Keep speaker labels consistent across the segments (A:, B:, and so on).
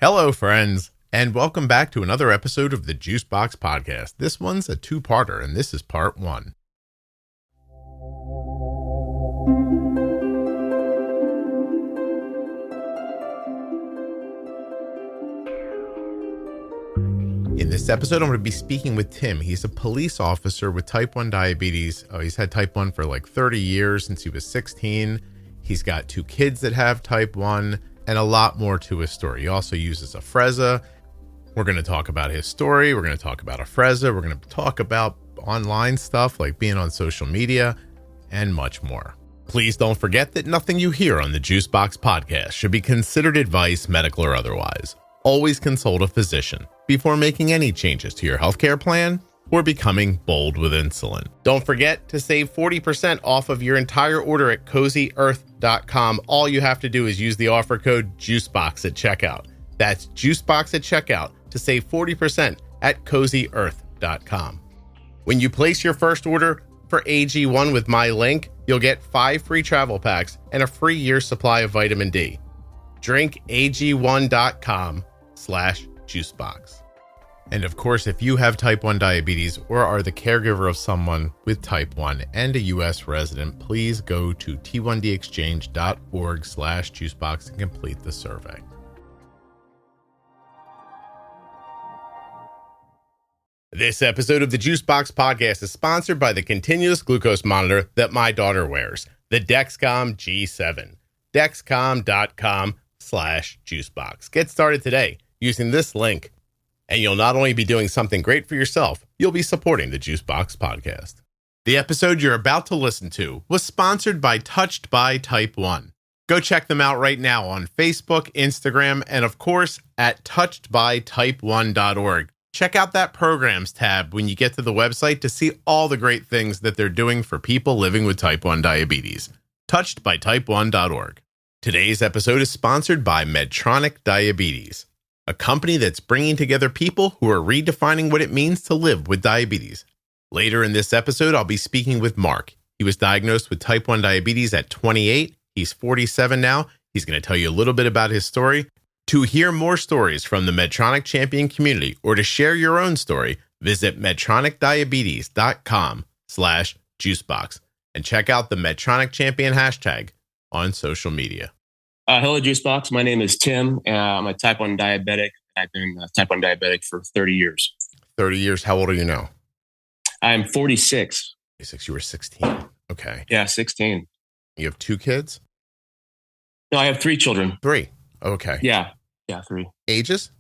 A: Hello, friends, and welcome back to another episode of the Juicebox Podcast. This one's a two-parter, and this is part one. In this episode, I'm going to be speaking with Tim. He's a police officer with type 1 diabetes. He's had type 1 for like 30 years since he was 16. He's got 2 kids that have type 1 and a lot more to his story. He also uses Afrezza. We're going to talk about his story. We're going to talk about Afrezza. We're going to talk about online stuff like being on social media and much more. Please don't forget that nothing you hear on the Juicebox Podcast should be considered advice, medical or otherwise. Always consult a physician before making any changes to your healthcare plan or becoming bold with insulin. Don't forget to save 40% off of your entire order at CozyEarth.com. All you have to do is use the offer code JUICEBOX at checkout. That's JUICEBOX at checkout to save 40% at CozyEarth.com. When you place your first order for AG1 with my link, you'll get 5 free travel packs and a free year's supply of vitamin D. Drink AG1.com/juicebox. And of course, if you have type 1 diabetes or are the caregiver of someone with type 1 and a U.S. resident, please go to t1dexchange.org/juicebox and complete the survey. This episode of the Juicebox Podcast is sponsored by the continuous glucose monitor that my daughter wears, the Dexcom G7. Dexcom.com/juicebox. Get started today using this link, and you'll not only be doing something great for yourself, you'll be supporting the Juicebox Podcast. The episode you're about to listen to was sponsored by Touched by Type 1. Go check them out right now on Facebook, Instagram, and of course at touchedbytype1.org. Check out that programs tab when you get to the website to see all the great things that they're doing for people living with type 1 diabetes. Touchedbytype1.org. Today's episode is sponsored by Medtronic Diabetes, a company that's bringing together people who are redefining what it means to live with diabetes. Later in this episode, I'll be speaking with Mark. He was diagnosed with type 1 diabetes at 28. He's 47 now. He's going to tell you a little bit about his story. To hear more stories from the Medtronic Champion community or to share your own story, visit medtronicdiabetes.com/juicebox and check out the Medtronic Champion hashtag on social media.
B: Hello, Juicebox. My name is Tim. I'm a type 1 diabetic. I've been a type 1 diabetic for 30 years.
A: 30 years. How old are you now?
B: I'm 46.
A: 46. You were 16. Okay.
B: Yeah, 16.
A: You have 2 kids?
B: No, I have 3 children.
A: 3. Okay.
B: Yeah, 3.
A: Ages?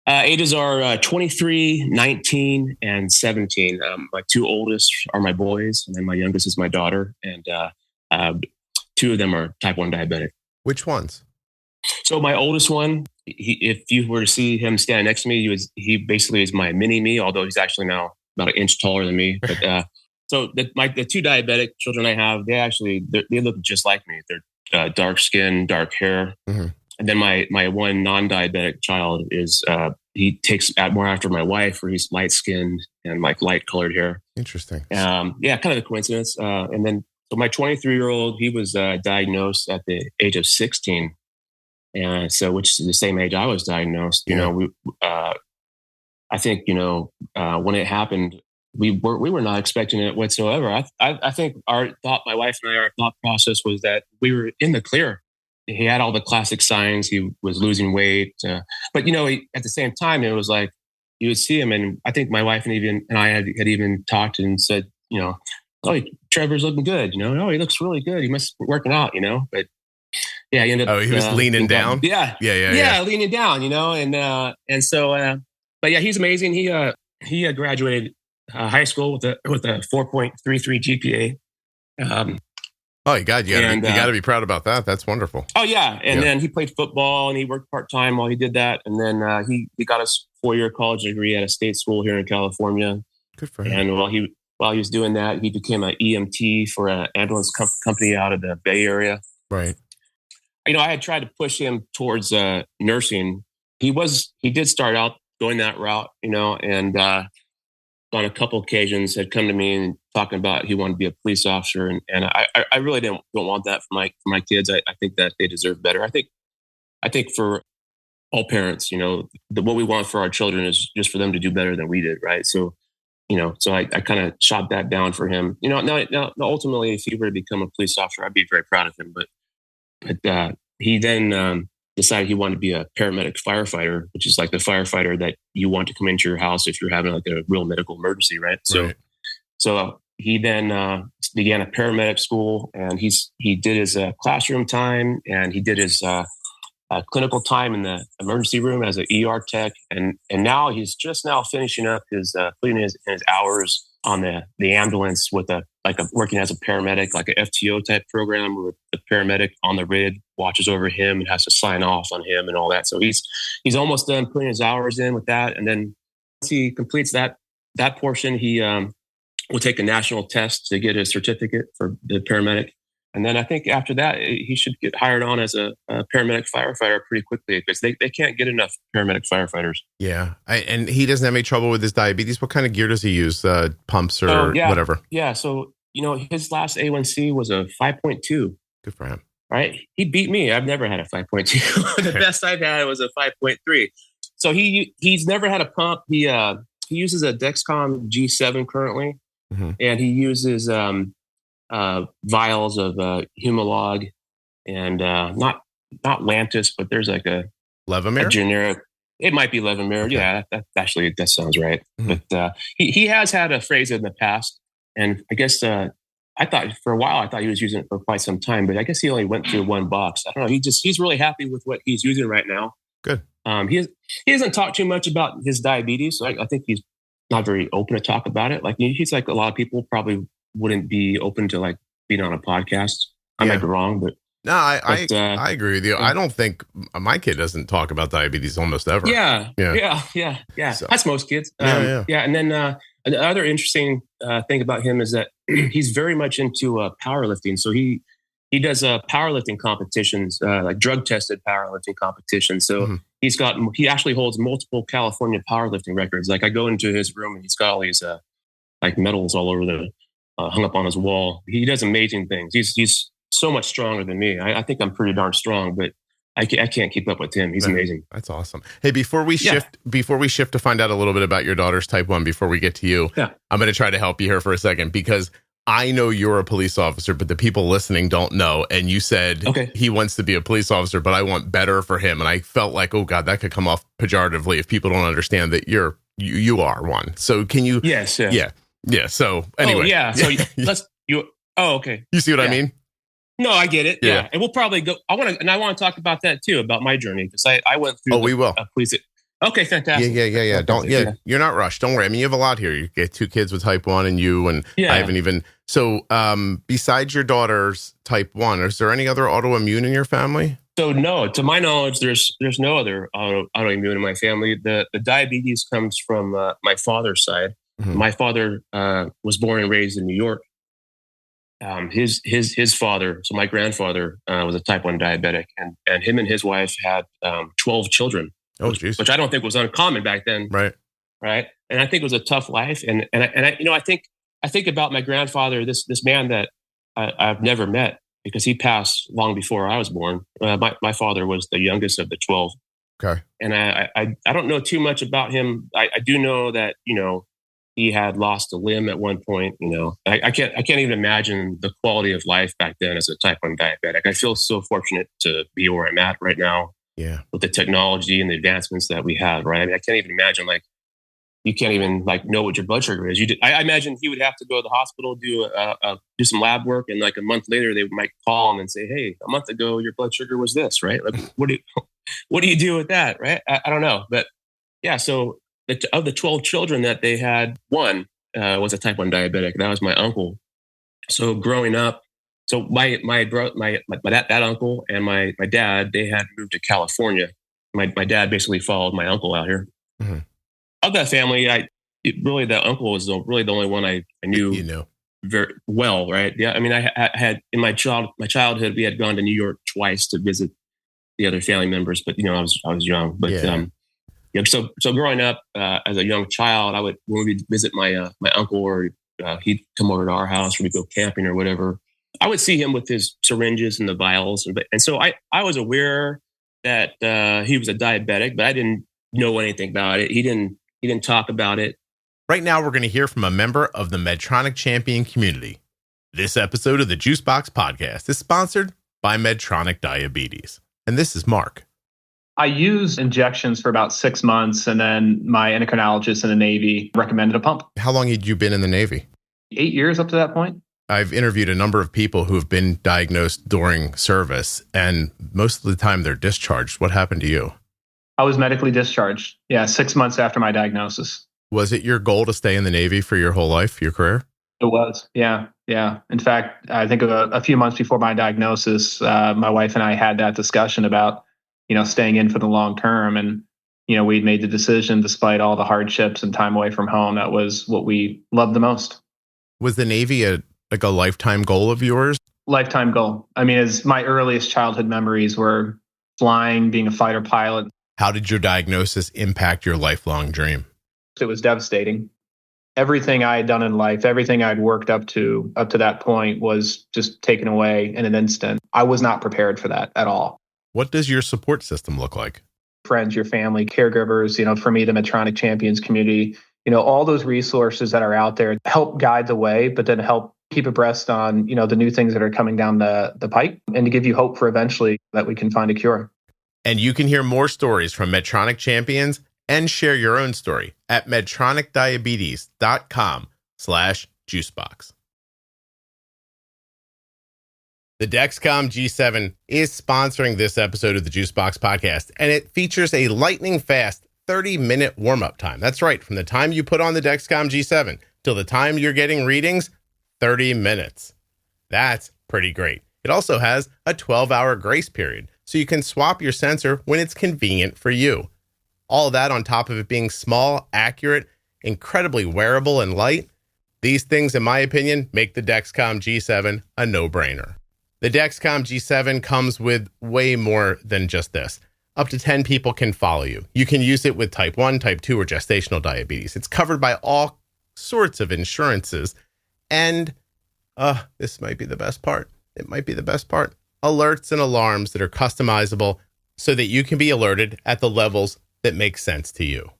B: Ages are 23, 19, and 17. My 2 oldest are my boys, and then my youngest is my daughter. And 2 of them are type 1 diabetic.
A: Which ones?
B: So my oldest one, if you were to see him standing next to me, he basically is my mini-me, although he's actually now about an inch taller than me. But so the 2 diabetic children I have, they look just like me. They're dark skin, dark hair.
A: Mm-hmm.
B: And then my one non-diabetic child is he takes more after my wife, where he's light skinned and like light colored hair.
A: Interesting.
B: Kind of a coincidence. And then so my 23-year-old, he was diagnosed at the age of 16, and so which is the same age I was diagnosed. You know, I think when it happened, we were not expecting it whatsoever. I think my wife and I, our thought process was that we were in the clear. He had all the classic signs. He was losing weight, but at the same time, it was like you would see him, and I think my wife and I had even talked and said, oh, Trevor's looking good. Oh, he looks really good. He must be working out. But yeah, he ended up.
A: Oh, he was leaning down.
B: Yeah, leaning down. And so, but yeah, he's amazing. He graduated high school with a 4.33 GPA.
A: Oh, you got to be proud about that. That's wonderful.
B: Oh, yeah. And then he played football and he worked part-time while he did that. And then he got his 4-year college degree at a state school here in California.
A: Good for him.
B: And while he was doing that, he became an EMT for an ambulance company out of the Bay Area.
A: Right.
B: I had tried to push him towards nursing. He did start out going that route, and on a couple occasions had come to me and talking about he wanted to be a police officer. And I really don't want that for my kids. I think that they deserve better. I think for all parents, what we want for our children is just for them to do better than we did, right? So, so I kind of shot that down for him. Now, ultimately, if he were to become a police officer, I'd be very proud of him. But he then decided he wanted to be a paramedic firefighter, which is like the firefighter that you want to come into your house if you're having like a real medical emergency, right? So he then began a paramedic school, and he did his classroom time, and he did his clinical time in the emergency room as an ER tech, and now he's just now finishing up his putting his hours on the ambulance with working as a paramedic, like a FTO type program where the paramedic on the rid watches over him and has to sign off on him and all that. So he's almost done putting his hours in with that, and then once he completes that portion, he will take a national test to get his certificate for the paramedic. And then I think after that, he should get hired on as a paramedic firefighter pretty quickly because they can't get enough paramedic firefighters.
A: Yeah. And he doesn't have any trouble with his diabetes. What kind of gear does he use? Pumps or whatever?
B: Yeah. So, his last A1C was a 5.2.
A: Good for him.
B: Right. He beat me. I've never had a 5.2. The best I've had was a 5.3. So he's never had a pump. He uses a Dexcom G7 currently, and he uses vials of Humalog and not Lantus, but there's like a
A: Levemir?
B: A generic. It might be Levemir. Okay. Yeah, that sounds right. But he has had a phrase in the past, and I guess I thought he was using it for quite some time, but I guess he only went through one box. I don't know. He's really happy with what he's using right now.
A: Good.
B: He hasn't talked too much about his diabetes. So I think he's not very open to talk about it. Like he's like a lot of people probably wouldn't be open to like being on a podcast. I might be wrong, but
A: no, I agree with you. I don't think my kid doesn't talk about diabetes almost ever.
B: Yeah. So, that's most kids. And then the other interesting thing about him is that he's very much into powerlifting. So he does powerlifting competitions, like drug tested powerlifting competitions. So he actually holds multiple California powerlifting records. Like I go into his room and he's got all these like medals all over hung up on his wall. He does amazing things. He's so much stronger than me. I think I'm pretty darn strong, but I can't keep up with him. He's amazing.
A: That's awesome. Hey, before we shift to find out a little bit about your daughter's type 1, before we get to you, I'm going to try to help you here for a second because I know you're a police officer, but the people listening don't know. And you said he wants to be a police officer, but I want better for him. And I felt like, oh God, that could come off pejoratively if people don't understand that you are one. So can you?
B: Yes.
A: Yeah. So anyway.
B: Okay.
A: You see what I mean?
B: No, I get it. Yeah. And we'll probably go. I want to talk about that too, about my journey. Because I went through.
A: We will.
B: Police. Okay. Fantastic.
A: Yeah. You're not rushed. Don't worry. I mean, you have a lot here. You get 2 kids with type 1 and you, and I haven't even. So besides your daughter's type 1, is there any other autoimmune in your family?
B: So no, to my knowledge, there's no other autoimmune in my family. The diabetes comes from my father's side. My father was born and raised in New York. His father, so my grandfather, was a type 1 diabetic, and him and his wife had 12 children.
A: Oh, geez.
B: Which I don't think was uncommon back then.
A: Right.
B: And I think it was a tough life. And I think about my grandfather, this man that I've never met because he passed long before I was born. My father was the youngest of the 12.
A: Okay.
B: And I don't know too much about him. I do know that, he had lost a limb at one point. I can't even imagine the quality of life back then as a type 1 diabetic. I feel so fortunate to be where I'm at right now.
A: Yeah. With
B: the technology and the advancements that we have, right? I mean, I can't even imagine you can't even know what your blood sugar is. I imagine he would have to go to the hospital, do some lab work, and like a month later they might call him and say, "Hey, a month ago your blood sugar was this," right? Like, what do you do with that, right? I don't know, but yeah. So of the 12 children that they had, one was a type 1 diabetic. That was my uncle. So growing up, my that uncle and my dad, they had moved to California. My dad basically followed my uncle out here. Of that family, the uncle was really the only one I knew very well, right? Yeah, I mean, I had in my childhood, we had gone to New York twice to visit the other family members, but I was young. But so growing up as a young child, when we'd visit my uncle, or he'd come over to our house, or we'd go camping or whatever. I would see him with his syringes and the vials, and so I was aware that he was a diabetic, but I didn't know anything about it. He didn't talk about it.
A: Right now, we're going to hear from a member of the Medtronic Champion community. This episode of the Juicebox Podcast is sponsored by Medtronic Diabetes. And this is Mark.
C: I used injections for about 6 months, and then my endocrinologist in the Navy recommended a pump.
A: How long had you been in the Navy?
C: 8 years up to that point.
A: I've interviewed a number of people who have been diagnosed during service, and most of the time they're discharged. What happened to you?
C: I was medically discharged. 6 months after my diagnosis.
A: Was it your goal to stay in the Navy for your whole life, your career?
C: It was. Yeah. In fact, I think a few months before my diagnosis, my wife and I had that discussion about, staying in for the long term. And, we'd made the decision despite all the hardships and time away from home. That was what we loved the most.
A: Was the Navy a lifetime goal of yours?
C: Lifetime goal. I mean, as my earliest childhood memories were flying, being a fighter pilot.
A: How did your diagnosis impact your lifelong dream?
C: It was devastating. Everything I had done in life, everything I'd worked up to that point was just taken away in an instant. I was not prepared for that at all.
A: What does your support system look like?
C: Friends, your family, caregivers, for me, the Medtronic Champions community, all those resources that are out there help guide the way, but then help keep abreast on, the new things that are coming down the pipe and to give you hope for eventually that we can find a cure.
A: And you can hear more stories from Medtronic Champions and share your own story at medtronicdiabetes.com/juicebox. The Dexcom G7 is sponsoring this episode of the Juicebox Podcast, and it features a lightning fast 30-minute warm-up time. That's right. From the time you put on the Dexcom G7 till the time you're getting readings, 30 minutes. That's pretty great. It also has a 12-hour grace period, so you can swap your sensor when it's convenient for you. All of that on top of it being small, accurate, incredibly wearable, and light. These things, in my opinion, make the Dexcom G7 a no-brainer. The Dexcom G7 comes with way more than just this. Up to 10 people can follow you. You can use it with type 1, type 2, or gestational diabetes. It's covered by all sorts of insurances. And this might be the best part. It might be the best part. Alerts and alarms that are customizable so that you can be alerted at the levels that make sense to you.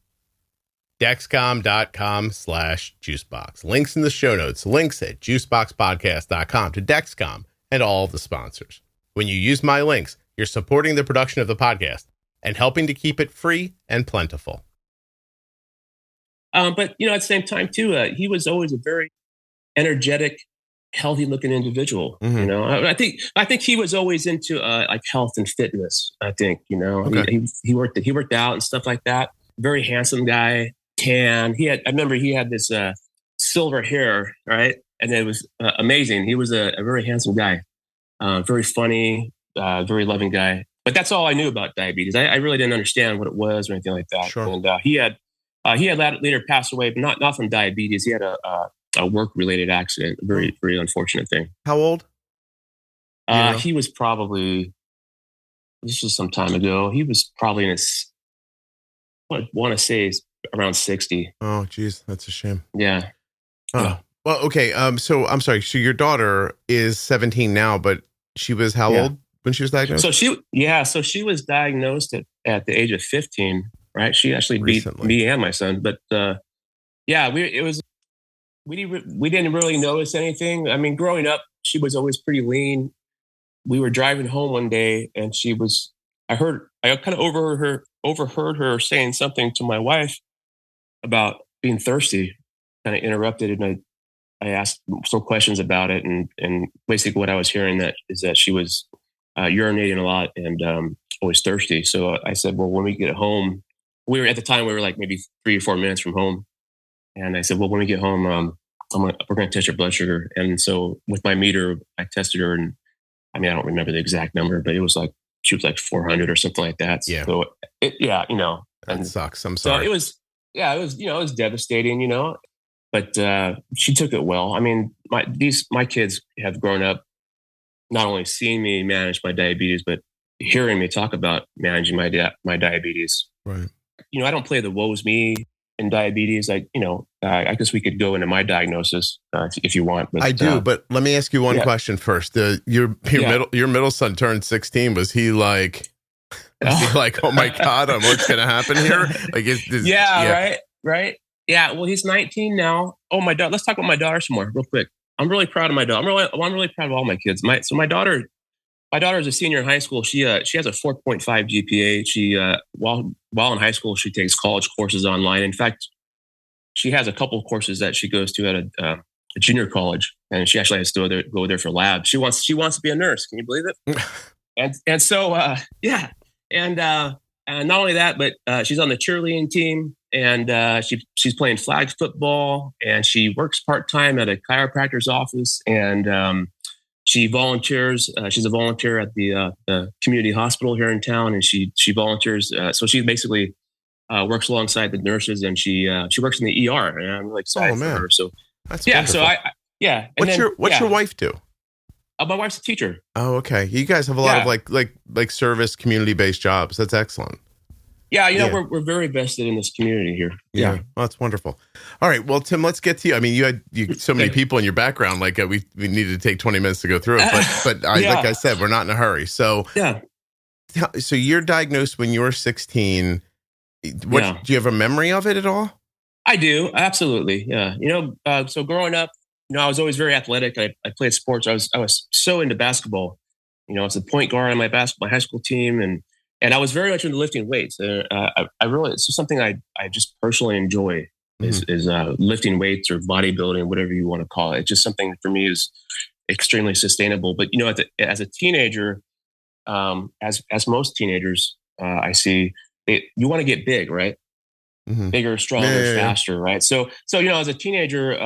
A: Dexcom.com/juicebox. Links in the show notes. Links at juiceboxpodcast.com to Dexcom and all the sponsors. When you use my links, you're supporting the production of the podcast and helping to keep it free and plentiful.
B: But, at the same time, too, he was always a very energetic, healthy-looking individual.
A: Mm-hmm.
B: I think he was always into like health and fitness. I think
A: Okay.
B: he worked out and stuff like that. Very handsome guy, tan. I remember he had this silver hair, right? And it was amazing. He was a very handsome guy, very funny, very loving guy. But that's all I knew about diabetes. I really didn't understand what it was or anything like that.
A: Sure.
B: And he had later passed away, but not from diabetes. He had a work-related accident, a very, very unfortunate thing.
A: How old?
B: He was probably, this was some time ago, he was probably in his, I want to say around 60.
A: Oh, geez, that's a shame.
B: Yeah.
A: Oh. Well, okay. So I'm sorry. So your daughter is 17 now, but she was how old when she was diagnosed?
B: So she was diagnosed at the age of 15, right? She actually
A: Recently.
B: beat me and my son, but we didn't really notice anything. I mean, growing up, she was always pretty lean. We were driving home one day, and I kind of overheard her saying something to my wife about being thirsty. Kind of interrupted, and I asked some questions about it, and basically what I was hearing is that she was urinating a lot and always thirsty. So I said, well, when we get home, at the time we were like maybe 3 or 4 minutes from home. And I said, well, when we get home, we're going to test her blood sugar. And so with my meter, I tested her, and I mean, I don't remember the exact number, but she was like 400 or something like that.
A: Yeah.
B: So
A: That
B: and
A: sucks. I'm sorry.
B: so it was devastating, but she took it well. I mean, my kids have grown up not only seeing me manage my diabetes, but hearing me talk about managing my diabetes.
A: Right.
B: I don't play the woe's me in diabetes. I guess we could go into my diagnosis if you want. But,
A: I do, but let me ask you one question first. Your middle son turned 16. Was he like Is he like, oh my God, what's going to happen here? Like,
B: right. Yeah. Well, he's 19 now. Oh, my daughter. Let's talk about my daughter some more real quick. I'm really proud of my daughter. I'm really proud of all my kids. My daughter is a senior in high school. She has a 4.5 GPA. She while in high school, she takes college courses online. In fact, she has a couple of courses that she goes to at a junior college, and she actually has to go there for labs. She wants to be a nurse. Can you believe it? and so yeah, and not only that, but she's on the cheerleading team, and she's playing flag football, and she works part-time at a chiropractor's office, and she volunteers. She's a volunteer at the community hospital here in town, and she volunteers. So she basically works alongside the nurses, and she works in the ER, and I'm really excited for her. So
A: that's
B: wonderful.
A: What's your wife do?
B: My wife's a teacher.
A: Oh, okay. You guys have a lot of like service community-based jobs. That's excellent.
B: Yeah, we're very vested in this community here.
A: Yeah. Well, that's wonderful. All right. Well, Tim, let's get to you. I mean, you had so many people in your background. Like we needed to take 20 minutes to go through it, but like I said, we're not in a hurry. So so you're diagnosed when you were 16. Do you have a memory of it at all?
B: I do. Absolutely. Yeah. So growing up, I was always very athletic. I played sports. I was so into basketball. I was the point guard on my high school team, and I was very much into lifting weights. I really, it's just something I just personally enjoy is lifting weights or bodybuilding, whatever you want to call it. It's just something for me is extremely sustainable. But as a teenager, as most teenagers, I see you want to get big, right? Bigger, stronger, faster, right? So as a teenager,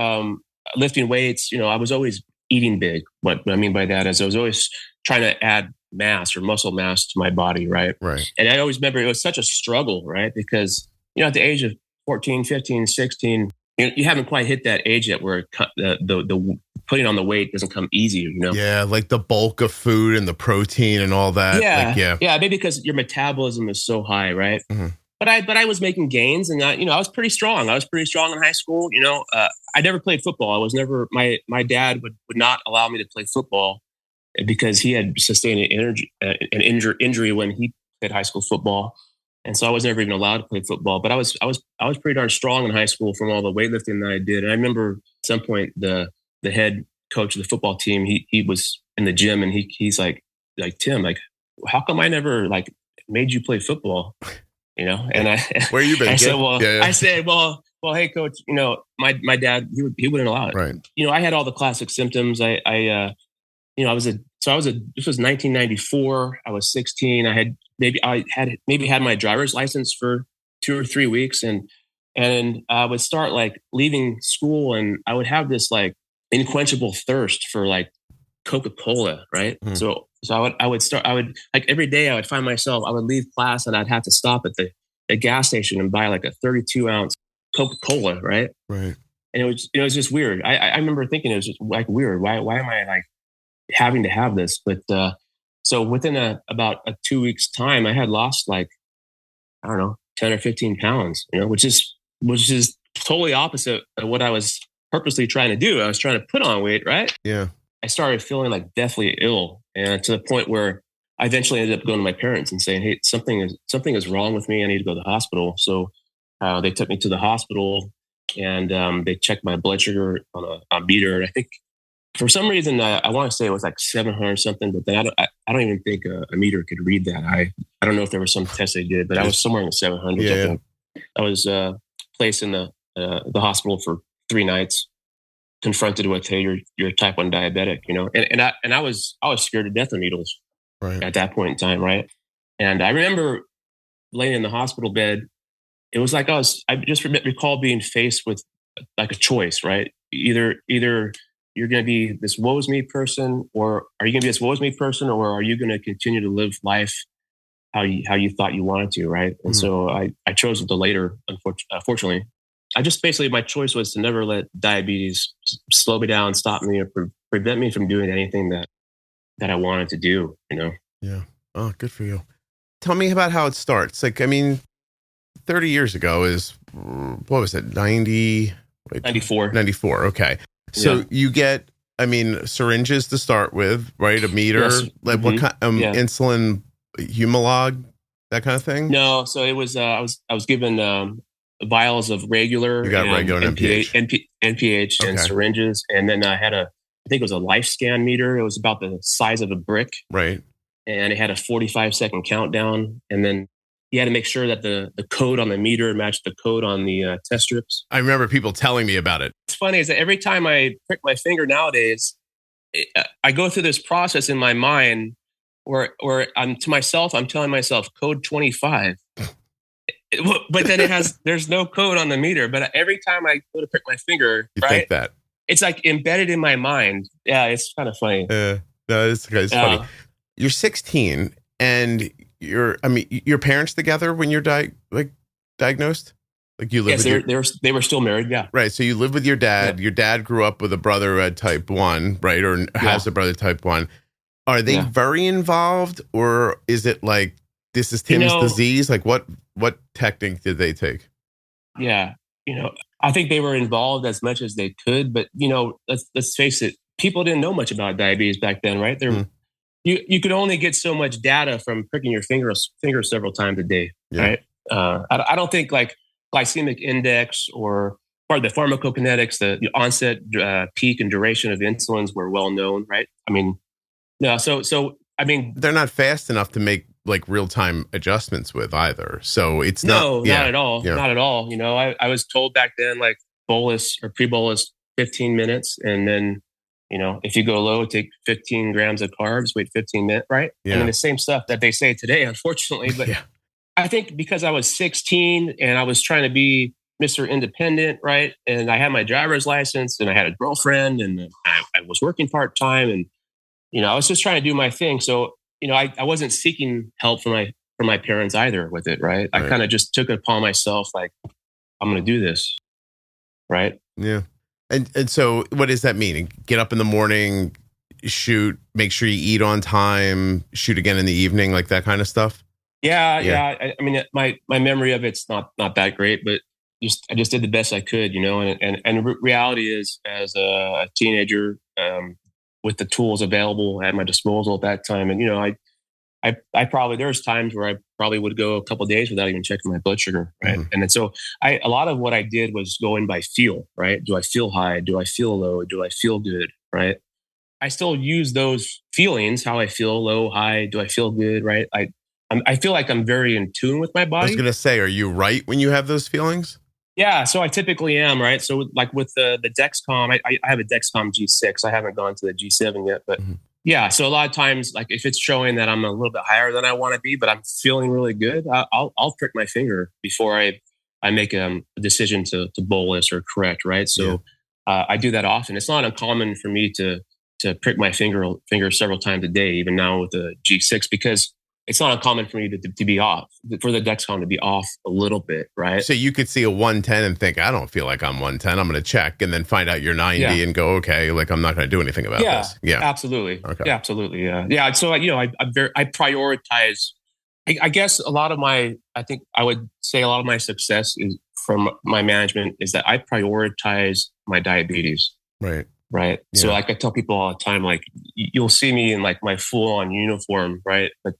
B: lifting weights, I was always eating big. What I mean by that is I was always trying to add mass or muscle mass to my body, right?
A: Right.
B: And I always remember it was such a struggle, right? Because, at the age of 14, 15, 16, you haven't quite hit that age yet where the putting on the weight doesn't come easy,
A: Yeah, like the bulk of food and the protein and all that.
B: Yeah, maybe because your metabolism is so high, right? But I was making gains, and I was pretty strong. I was pretty strong in high school. I never played football. I was never. My dad would not allow me to play football because he had sustained an injury when he played high school football, and so I was never even allowed to play football. But I was pretty darn strong in high school from all the weightlifting that I did. And I remember at some point the head coach of the football team, he was in the gym, and he's like Tim, like, how come I never made you play football? And
A: where you been?
B: I said, well, hey, coach, my dad, he wouldn't allow it.
A: Right.
B: I had all the classic symptoms. This was 1994. I was 16. I had my driver's license for 2 or 3 weeks, and I would start leaving school, and I would have this unquenchable thirst for Coca-Cola, right? So I would every day I would find myself, I would leave class and I'd have to stop at the gas station and buy a 32-ounce Coca-Cola, right?
A: Right.
B: And it was just weird. I remember thinking it was just weird. Why am I having to have this? But so within about a 2 weeks time, I had lost 10 or 15 pounds, which is totally opposite of what I was purposely trying to do. I was trying to put on weight, right?
A: Yeah.
B: I started feeling deathly ill, and to the point where I eventually ended up going to my parents and saying, "Hey, something is wrong with me. I need to go to the hospital." So they took me to the hospital, and they checked my blood sugar on a meter. And I think for some reason I want to say it was 700 something, but then I don't even think a meter could read that. I don't know if there was some test they did, but I was somewhere in the 700s.
A: Yeah.
B: I was placed in the hospital for 3 nights. Confronted with, hey, you're type 1 diabetic, and I was scared to death of needles at that point in time, right? And I remember laying in the hospital bed. It was I just recall being faced with a choice, right? Either you're going to be this woe is me person, or are you going to be this woe is me person, or are you going to continue to live life how you thought you wanted to, right? And so I chose the later, unfortunately. I just basically, my choice was to never let diabetes slow me down, stop me, or prevent me from doing anything that I wanted to do,
A: Yeah. Oh, good for you. Tell me about how it starts. 30 years ago is, what was it?
B: 94.
A: 94. Okay. So you get, syringes to start with, right? A meter,
B: yes.
A: what kind, insulin Humalog, that kind of thing?
B: No. So it was, I was given vials of regular.
A: You got regular and
B: NPH and syringes. And then I think it was a life scan meter. It was about the size of a brick.
A: Right.
B: And it had a 45-second countdown. And then you had to make sure that the code on the meter matched the code on the test strips.
A: I remember people telling me about it.
B: What's funny is that every time I prick my finger nowadays, I go through this process in my mind where I'm telling myself code 25. But then there's no code on the meter. But every time I go to prick my finger,
A: you think that
B: it's like embedded in my mind. Yeah, it's kind of funny.
A: No, it's funny. You're 16 and your parents together when you're diagnosed? Like you live
B: with they were still married, yeah.
A: Right. So you live with your dad. Yeah. Your dad grew up with a brother who had type 1, right? Or has a brother type 1. Are they very involved, or is it like this is Tim's disease? Like what technique did they take?
B: Yeah. I think they were involved as much as they could, but let's face it, people didn't know much about diabetes back then, right? You could only get so much data from pricking your finger several times a day, right? I don't think like glycemic index or the pharmacokinetics, the onset, peak, and duration of insulins were well known, right? I mean, no. So I mean,
A: they're not fast enough to make like real time adjustments with either. So it's
B: not at all, not at all. I was told back then like bolus or pre-bolus 15 minutes, and then if you go low, take 15 grams of carbs, wait 15 minutes, right? Yeah. And then the same stuff that they say today, unfortunately. But I think because I was 16 and I was trying to be Mr. Independent, right? And I had my driver's license and I had a girlfriend and I was working part-time and, I was just trying to do my thing. So, I wasn't seeking help from my parents either with it, right? I kind of just took it upon myself, like, I'm going to do this, right?
A: Yeah. And so what does that mean? Get up in the morning, shoot, make sure you eat on time, shoot again in the evening, like that kind of stuff?
B: Yeah. I mean, my memory of it's not that great, but I just did the best I could, and reality is as a teenager, with the tools available at my disposal at that time. And, I probably, there's times where I probably would go a couple of days without even checking my blood sugar. Right. Mm-hmm. And then, so a lot of what I did was going by feel, right? Do I feel high? Do I feel low? Do I feel good? Right. I still use those feelings, how I feel, low, high. Do I feel good? Right. I feel like I'm very in tune with my body.
A: I was going to say, are you right when you have those feelings?
B: Yeah, so I typically am, right? So like with the Dexcom, I have a Dexcom G6. I haven't gone to the G7 yet, but yeah. So a lot of times, like if it's showing that I'm a little bit higher than I want to be, but I'm feeling really good, I'll prick my finger before I make a decision to bolus or correct, right? So I do that often. It's not uncommon for me to prick my finger several times a day, even now with the G6, because it's not uncommon for me to be off, for the Dexcom to be off a little bit, right?
A: So you could see a 110 and think, I don't feel like I'm 110. I'm going to check, and then find out you're 90 and go, okay, like I'm not going to do anything about this.
B: Yeah, absolutely. Okay. Yeah, absolutely. Yeah. So, I prioritize, I guess I think I would say a lot of my success is from my management is that I prioritize my diabetes.
A: Right.
B: Right. Yeah. So like I tell people all the time, like you'll see me in like my full on uniform, right? But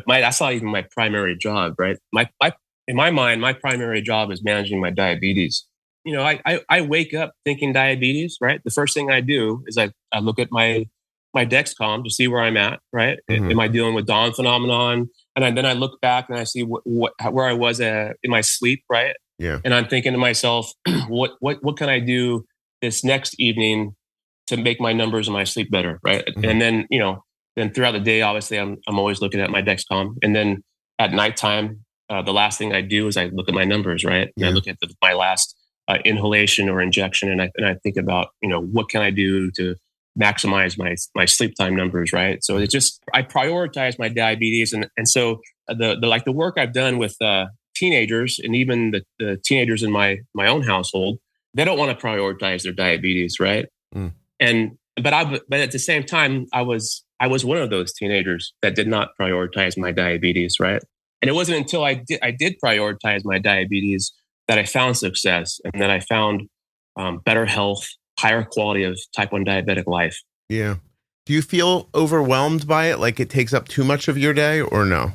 B: that's not even my primary job, right? In my mind, my primary job is managing my diabetes. I wake up thinking diabetes, right? The first thing I do is I look at my Dexcom to see where I'm at, right? Mm-hmm. Am I dealing with Dawn phenomenon? And then I look back and I see where I was in my sleep, right?
A: Yeah.
B: And I'm thinking to myself, what can I do this next evening to make my numbers in my sleep better, right? Mm-hmm. And then then throughout the day, obviously, I'm always looking at my Dexcom. And then at nighttime, the last thing I do is I look at my numbers, right? And I look at my last inhalation or injection, and I think about what can I do to maximize my sleep time numbers, right? So it's just I prioritize my diabetes, and so the work I've done with teenagers and even the teenagers in my own household, they don't want to prioritize their diabetes, right? Mm. But at the same time, I was one of those teenagers that did not prioritize my diabetes, right? And it wasn't until I did prioritize my diabetes that I found success and that I found better health, higher quality of type 1 diabetic life.
A: Yeah. Do you feel overwhelmed by it? Like it takes up too much of your day or no?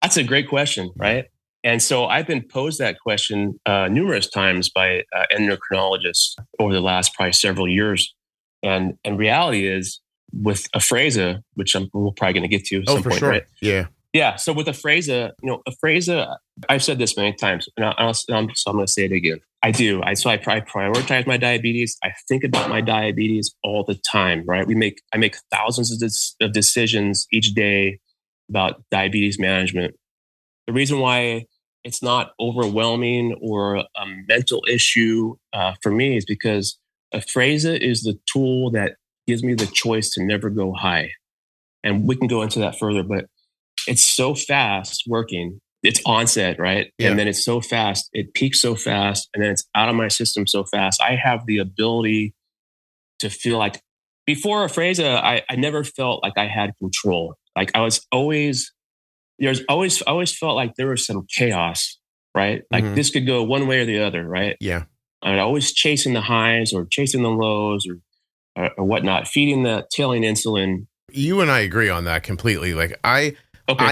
B: That's a great question, right? And so I've been posed that question numerous times by endocrinologists over the last probably several years. And reality is with Afrezza, which we're probably going to get to at some
A: for
B: point,
A: sure.
B: right?
A: Yeah.
B: Yeah. So with Afrezza, I've said this many times, and so I'm going to say it again. I do. I prioritize my diabetes. I think about my diabetes all the time, right? I make thousands of decisions each day about diabetes management. The reason why it's not overwhelming or a mental issue for me is because Afrezza is the tool that gives me the choice to never go high. And we can go into that further, but it's so fast working. It's onset, right?
A: Yeah.
B: And then it's so fast. It peaks so fast. And then it's out of my system so fast. I have the ability to feel like before Afrezza, I never felt like I had control. Like I always felt like there was some chaos, right? Like this could go one way or the other, right?
A: Yeah.
B: I'm always chasing the highs or chasing the lows or whatnot, tailing insulin.
A: You and I agree on that completely. Like I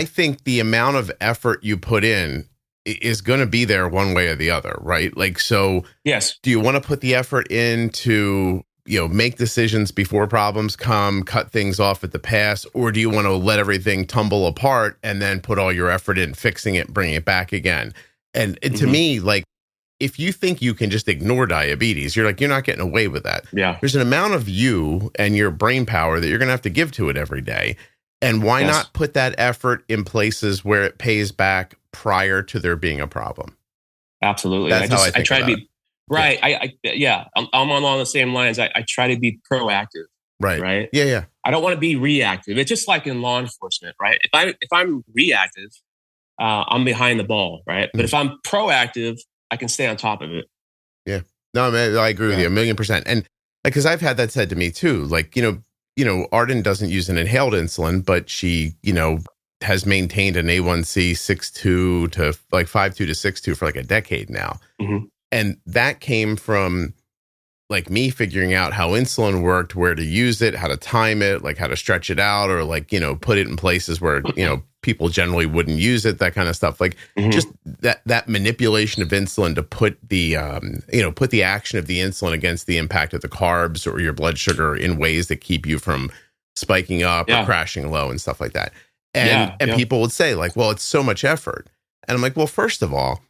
A: think the amount of effort you put in is going to be there one way or the other, right? Like, so
B: yes.
A: Do you want to put the effort in to, make decisions before problems come, cut things off at the pass, or do you want to let everything tumble apart and then put all your effort in fixing it, bringing it back again? And to me, like, if you think you can just ignore diabetes, you're not getting away with that.
B: Yeah.
A: There's an amount of you and your brain power that you're going to have to give to it every day. And why not put that effort in places where it pays back prior to there being a problem?
B: Absolutely.
A: That's how I
B: try to be right.
A: Yeah.
B: I'm along the same lines. I try to be proactive.
A: Right.
B: Right.
A: Yeah.
B: I don't want to be reactive. It's just like in law enforcement, right? If I'm reactive, I'm behind the ball, right? But if I'm proactive, I can stay on top of it.
A: Yeah. No, man, I agree with you 1,000,000%. And because I've had that said to me too, like, Arden doesn't use an inhaled insulin, but she, has maintained an A1C 6.2 to like 5.2 to 6.2 for like a decade now.
B: Mm-hmm.
A: And that came from like me figuring out how insulin worked, where to use it, how to time it, like how to stretch it out, or like, put it in places where, people generally wouldn't use it, that kind of stuff. Like just that manipulation of insulin to put the, put the action of the insulin against the impact of the carbs or your blood sugar in ways that keep you from spiking up or crashing low and stuff like that. And people would say like, well, it's so much effort. And I'm like, well, first of all,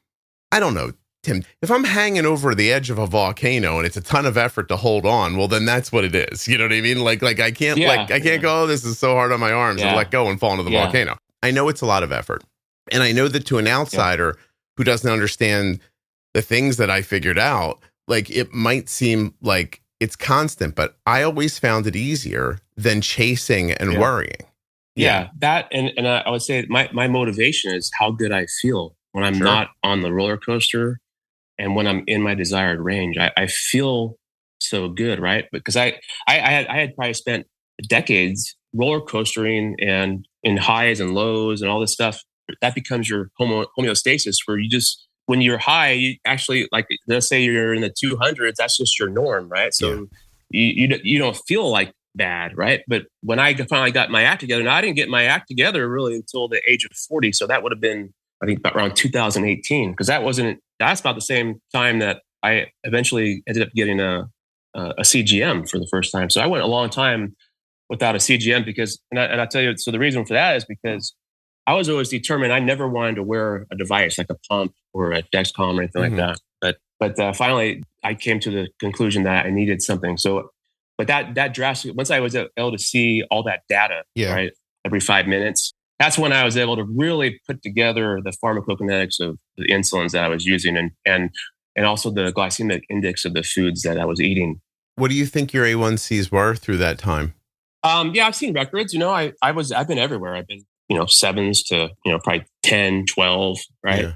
A: I don't know, Tim, if I'm hanging over the edge of a volcano and it's a ton of effort to hold on, well, then that's what it is. You know what I mean? Like I can't go, oh, this is so hard on my arms and let go and fall into the volcano. I know it's a lot of effort. And I know that to an outsider who doesn't understand the things that I figured out, like it might seem like it's constant, but I always found it easier than chasing and worrying.
B: Yeah, that and I would say my motivation is how good I feel when I'm not on the roller coaster and when I'm in my desired range. I feel so good, right? Because I had probably spent decades roller coastering and in highs and lows and all this stuff. That becomes your homeostasis, where you just, when you're high, you actually, like, let's say you're in the 200s, that's just your norm, right? So you don't feel like bad, right? But when I finally got my act together, and I didn't get my act together really until the age of 40. So that would have been, I think, about around 2018, because that's about the same time that I eventually ended up getting a CGM for the first time. So I went a long time without a CGM because, and I tell you, so the reason for that is because I was always determined I never wanted to wear a device like a pump or a Dexcom or anything like that. But finally, I came to the conclusion that I needed something. So, but that drastic, once I was able to see all that data, right, every 5 minutes, that's when I was able to really put together the pharmacokinetics of the insulins that I was using and also the glycemic index of the foods that I was eating.
A: What do you think your A1Cs were through that time?
B: Yeah, I've seen records. I've been everywhere. I've been, 7s to, probably 10, 12, right?
A: Yeah.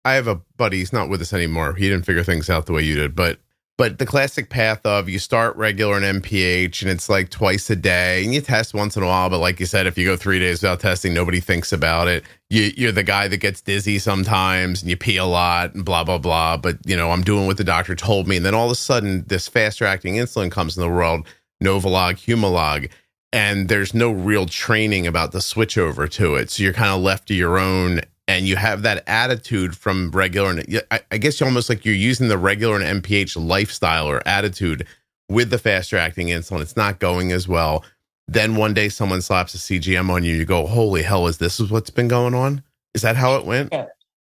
A: I have a buddy, he's not with us anymore. He didn't figure things out the way you did, but the classic path of you start regular and MPH and it's like twice a day and you test once in a while. But like you said, if you go 3 days without testing, nobody thinks about it. You're the guy that gets dizzy sometimes and you pee a lot and blah, blah, blah. But, I'm doing what the doctor told me. And then all of a sudden this faster acting insulin comes in the world, Novolog, Humalog. and there's no real training about the switch over to it. So you're kind of left to your own, and you have that attitude from regular. And I guess you're almost like you're using the regular and MPH lifestyle or attitude with the faster acting insulin. It's not going as well. Then one day someone slaps a CGM on you. You go, holy hell, is what's been going on? Is that how it went?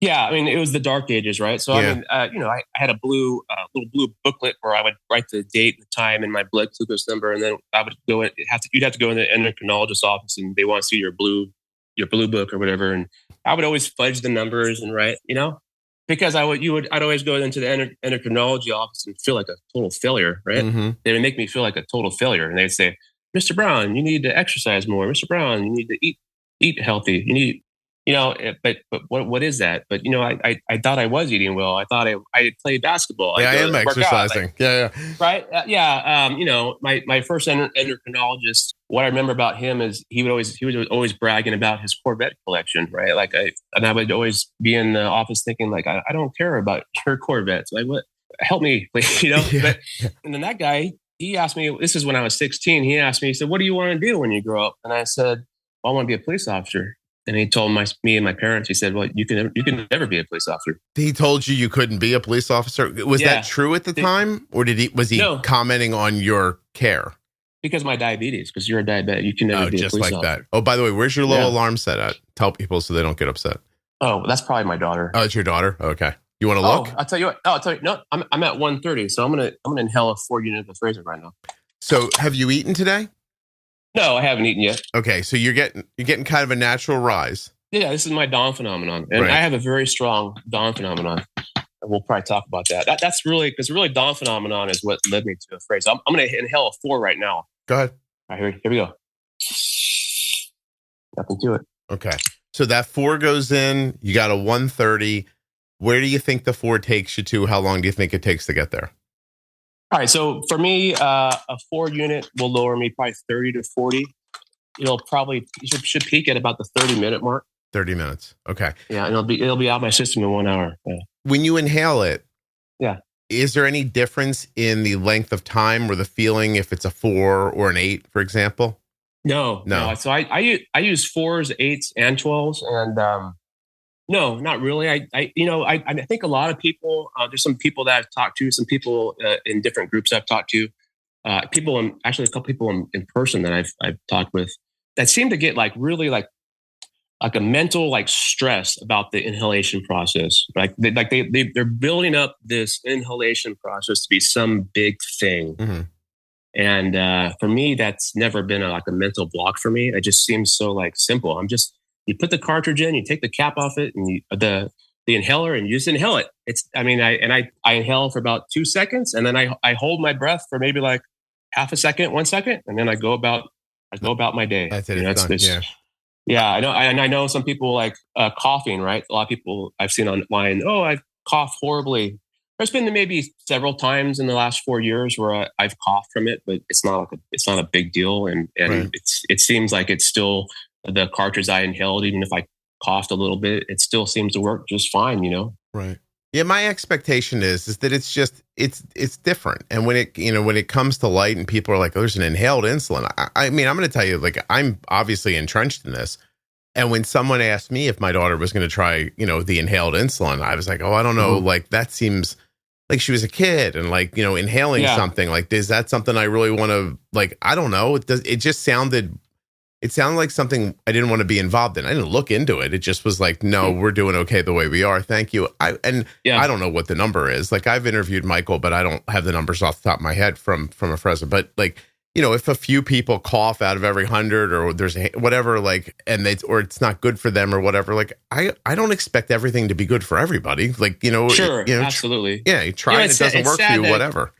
B: Yeah. I mean, it was the dark ages, right? So,
A: Yeah.
B: I mean, I had a little blue booklet where I would write the date, the time, and my blood glucose number. And then I would go in, you'd have to go in the endocrinologist's office, and they want to see your blue book or whatever. And I would always fudge the numbers and write, because I'd always go into the endocrinology office and feel like a total failure, right?
A: Mm-hmm.
B: They would make me feel like a total failure. And they'd say, Mr. Brown, you need to exercise more. Mr. Brown, you need to eat healthy. You need, but what is that? But, I thought I was eating well. I thought I played basketball.
A: Yeah, I am exercising. Yeah.
B: Right. My first endocrinologist, what I remember about him is he was always bragging about his Corvette collection. Right. I would always be in the office thinking like, I don't care about your Corvettes. Like, what? Help me, please. But, and then that guy, he asked me, this is when I was 16. He asked me, he said, what do you want to do when you grow up? And I said, well, I want to be a police officer. And he told me and my parents, he said, well, you can never be a police officer.
A: He told you couldn't be a police officer. Was that true at the time? Or was he commenting on your care?
B: Because of my diabetes, because you're a diabetic. You can never be a police officer.
A: That. Oh, by the way, where's your low alarm set at? Tell people so they don't get upset.
B: Oh, that's probably my daughter.
A: Oh, it's your daughter? Okay. You want to look?
B: I'll tell you what. No, I'm at 130. So I'm gonna inhale a 4 unit of Fraser right now.
A: So have you eaten today?
B: No, I haven't eaten yet.
A: Okay, so you're getting kind of a natural rise.
B: Yeah, this is my dawn phenomenon, and I have a very strong dawn phenomenon. And we'll probably talk about that. That's really because dawn phenomenon is what led me to a phrase. I'm going to inhale a 4 right now.
A: Go ahead.
B: All right, here we go. Nothing to it.
A: Okay, so that 4 goes in. You got a 130. Where do you think the 4 takes you to? How long do you think it takes to get there?
B: All right. So for me, a 4 unit will lower me probably 30 to 40. You should peak at about the 30-minute mark.
A: 30 minutes. Okay.
B: Yeah. And it'll be out of my system in 1 hour. Yeah.
A: When you inhale it.
B: Yeah.
A: Is there any difference in the length of time or the feeling if it's a 4 or an 8, for example?
B: No. So I use 4s, 8s, and 12s, and no, not really. I think a lot of people. There's some people that I've talked to, some people in different groups I've talked to, a couple people in person that I've talked with that seem to get really like a mental stress about the inhalation process. They're building up this inhalation process to be some big thing. Mm-hmm. And for me, that's never been a mental block for me. It just seems so simple. You put the cartridge in, you take the cap off it, and the inhaler, and you just inhale it. I inhale for about 2 seconds, and then I hold my breath for maybe half a second, 1 second, and then I go about my day.
A: That's it.
B: Yeah, I know. I know some people coughing, right? A lot of people I've seen online. Oh, I've coughed horribly. There's been maybe several times in the last 4 years where I've coughed from it, but it's not a big deal, and right. It seems like it's still the cartridge I inhaled. Even if I coughed a little bit, it still seems to work just fine.
A: Right. Yeah, my expectation is that it's different, and when it comes to light and people are like, "Oh, there's an inhaled insulin." I mean, I'm going to tell you, I'm obviously entrenched in this, and when someone asked me if my daughter was going to try, the inhaled inslin, I was like, "Oh, I don't know." Mm-hmm. That seems like she was a kid, and inhaling something is that something I really want to I don't know. It just sounded. It sounded like something I didn't want to be involved in. I didn't look into it. It just was no, we're doing okay the way we are. Thank you. I don't know what the number is. I've interviewed Michael, but I don't have the numbers off the top of my head from a Fresno. But if a few people cough out of every 100 or there's whatever, and or it's not good for them or whatever, I don't expect everything to be good for everybody.
B: Sure, absolutely.
A: You try and it doesn't work for you, whatever.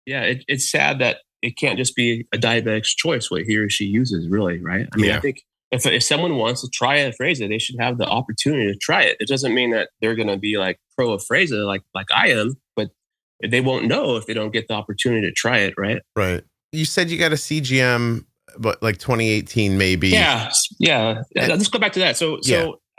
B: Yeah. It's sad that it can't just be a diabetic's choice what he or she uses, really, right? I think if someone wants to try Afrezza, they should have the opportunity to try it. It doesn't mean that they're going to be pro Afrezza like I am, but they won't know if they don't get the opportunity to try it, right?
A: Right. You said you got a CGM, but 2018 maybe.
B: Yeah. Let's go back to that. So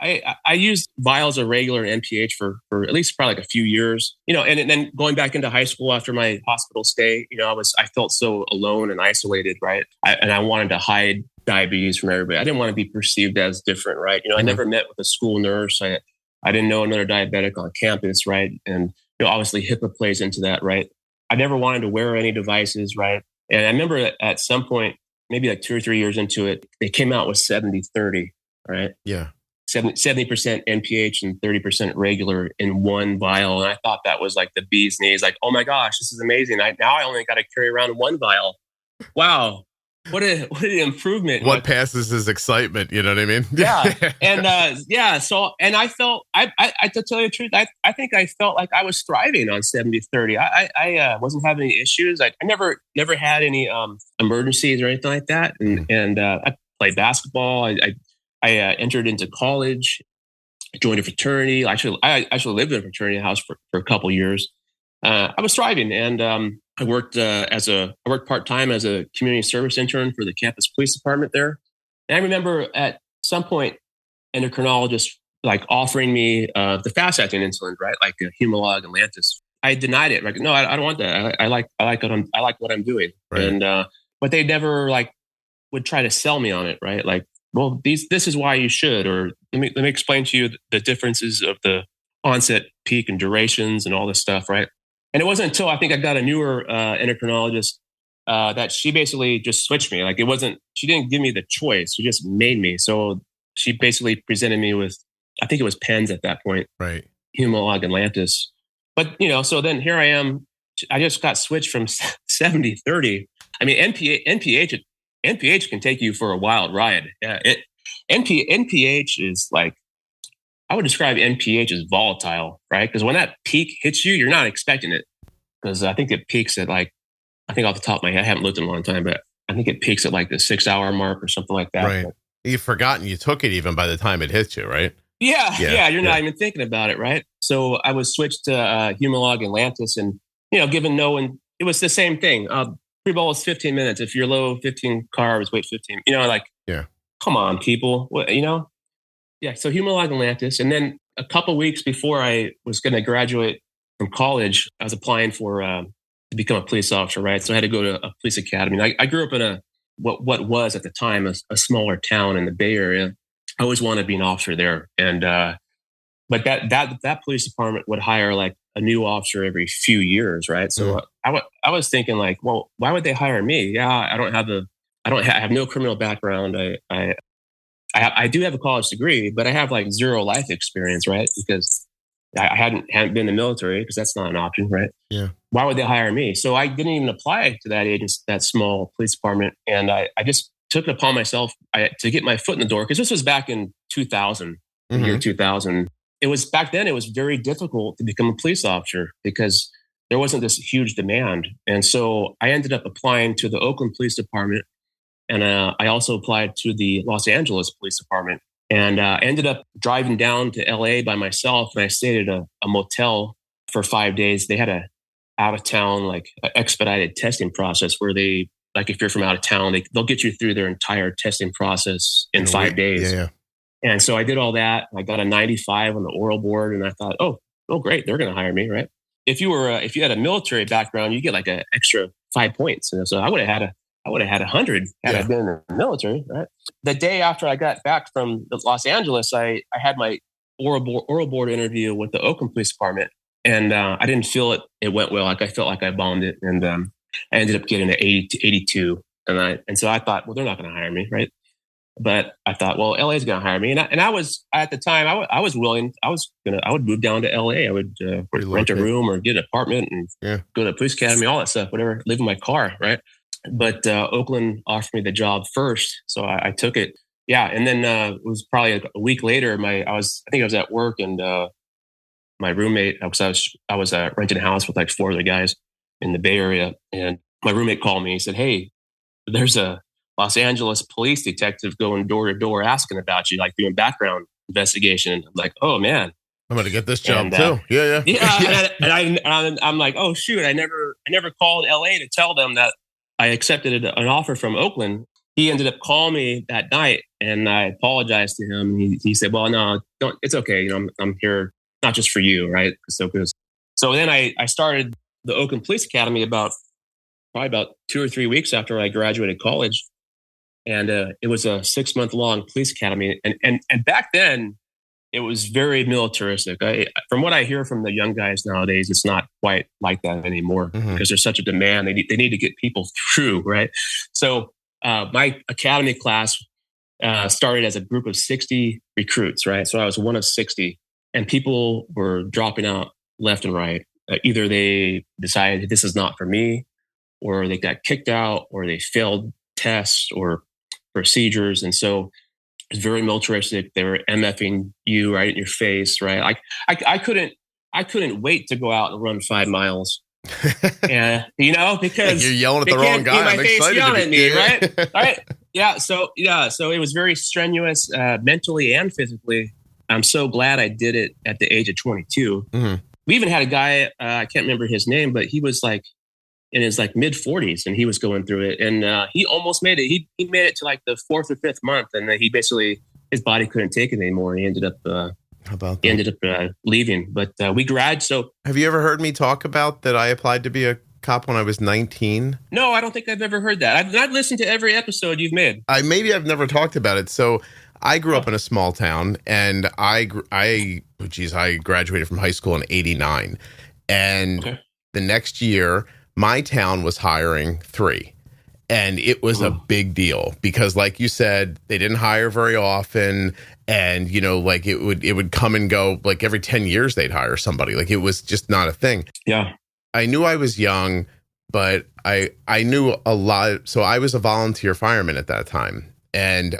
B: I used vials of regular NPH for at least probably like a few years, and then going back into high school after my hospital stay, I felt so alone and isolated, right? And I wanted to hide diabetes from everybody. I didn't want to be perceived as different, right? I never met with a school nurse. I didn't know another diabetic on campus, right? And obviously HIPAA plays into that, right? I never wanted to wear any devices, right? And I remember at some point, maybe like 2 or 3 years into it, they came out with 70-30, right?
A: Yeah.
B: 70% NPH and 30% regular in one vial. And I thought that was like the bee's knees. Like, oh my gosh, this is amazing. Now I only got to carry around one vial. Wow. What an improvement.
A: What passes is excitement. You know what I mean?
B: Yeah. And so, and I felt, I to tell you the truth, I think I felt like I was thriving on 70-30. I wasn't having any issues. I never had any emergencies or anything like that. And I played basketball. I entered into college, joined a fraternity. I actually lived in a fraternity house for a couple years. I was thriving, and I worked part-time as a community service intern for the campus police department there. And I remember at some point, endocrinologist like offering me the fast-acting insulin, right, like Humalog and Lantus. I denied it. Like, no, I don't want that. I like what I'm doing, right. And but they never like would try to sell me on it, right? Like, well, this is why you should, or let me explain to you the differences of the onset, peak, and durations and all this stuff, right? And it wasn't until I think I got a newer endocrinologist that she basically just switched me. Like she didn't give me the choice. She just made me. So she basically presented me with, I think it was pens at that point,
A: right?
B: Humalog and Lantus. But, so then here I am. I just got switched from 70-30. I mean, NPH can take you for a wild ride. NPH is like, I would describe NPH as volatile, right? Because when that peak hits you, you're not expecting it. Because I think it peaks at like, I think off the top of my head, I haven't looked in a long time, but I think it peaks at like the 6-hour mark or something like that.
A: Right.
B: But,
A: you've forgotten you took it even by the time it hits you, right?
B: Yeah. You're not even thinking about it, right? So I was switched to Humalog and Lantus, and given it was the same thing. Pre-bolus 15 minutes. If you're low, 15 carbs, wait 15. Come on, people. What, Yeah. So Humalog and Lantus, and then a couple weeks before I was going to graduate from college, I was applying for to become a police officer, right? So I had to go to a police academy. I grew up in what was at the time a smaller town in the Bay Area. I always wanted to be an officer there, and but that police department would hire like a new officer every few years, right? So I was thinking like, well, why would they hire me? Yeah, I have no criminal background. I do have a college degree, but I have like zero life experience, right? Because I hadn't been in the military, because that's not an option, right?
A: Yeah.
B: Why would they hire me? So I didn't even apply to that small police department, and I just took it upon myself to get my foot in the door, because this was back in 2000, the year 2000. It was back then. It was very difficult to become a police officer because there wasn't this huge demand, and so I ended up applying to the Oakland Police Department. And I also applied to the Los Angeles Police Department, and I ended up driving down to LA by myself. And I stayed at a motel for 5 days. They had a out of town, like expedited testing process where they, like, if you're from out of town, they'll get you through their entire testing process in 5 days.
A: Yeah.
B: And so I did all that. I got a 95 on the oral board, and I thought, oh, great, they're going to hire me, right? If you had a military background, you get like an extra 5 points. And so I would have had 100 had I been in the military, right? The day after I got back from Los Angeles, I had my oral board interview with the Oakland Police Department, and I didn't feel it went well. Like, I felt like I bombed it, and I ended up getting an 82. And so I thought, well, they're not going to hire me, right? But I thought, well, LA is going to hire me, and I was at the time I was willing. I would move down to LA. I would rent a room or get an apartment and go to a police academy, all that stuff, whatever. Live in my car, right? But Oakland offered me the job first, so I took it. Yeah, and then it was probably a week later. I think I was at work, and my roommate, because I was renting a house with like 4 other guys in the Bay Area, and my roommate called me. He said, "Hey, there's a Los Angeles police detective going door to door asking about you, like doing background investigation." And I'm like, "Oh man,
A: I'm going to get this job too." Yeah.
B: And I'm like, "Oh shoot, I never called LA to tell them that I accepted an offer from Oakland." he ended up calling me that night, and I apologized to him. He said, "Well, no, don't. It's okay. You know, I'm here not just for you, right?" So then I started the Oakland Police Academy probably about 2 or 3 weeks after I graduated college, and it was a 6-month-long police academy. And back then, it was very militaristic. From what I hear from the young guys nowadays, it's not quite like that anymore because there's such a demand. They need to get people through, right? So my academy class started as a group of 60 recruits, right? So I was one of 60, and people were dropping out left and right. Either they decided this is not for me, or they got kicked out, or they failed tests or procedures. And so it's very militaristic. They were MFing you right in your face, right? I couldn't wait to go out and run 5 miles. And because
A: you're yelling at the wrong guy.
B: I'm excited yelling at me, right? Right? Yeah. So it was very strenuous, mentally and physically. I'm so glad I did it at the age of 22. Mm-hmm. We even had a guy, I can't remember his name, but he was like in his like mid 40s, and he was going through it, and he almost made it. He made it to like the 4th or 5th month, and then he basically, his body couldn't take it anymore. He ended up leaving. But we graduated. So
A: have you ever heard me talk about that I applied to be a cop when I was 19?
B: No, I don't think I've ever heard that. I've listened to every episode you've made.
A: Maybe I've never talked about it. So I grew up in a small town, and I graduated from high school in '89, and the next year, my town was hiring 3. And it was a big deal because, like you said, they didn't hire very often. And, like it would come and go, like every 10 years they'd hire somebody. Like it was just not a thing.
B: Yeah.
A: I knew I was young, but I knew a lot. So I was a volunteer fireman at that time. And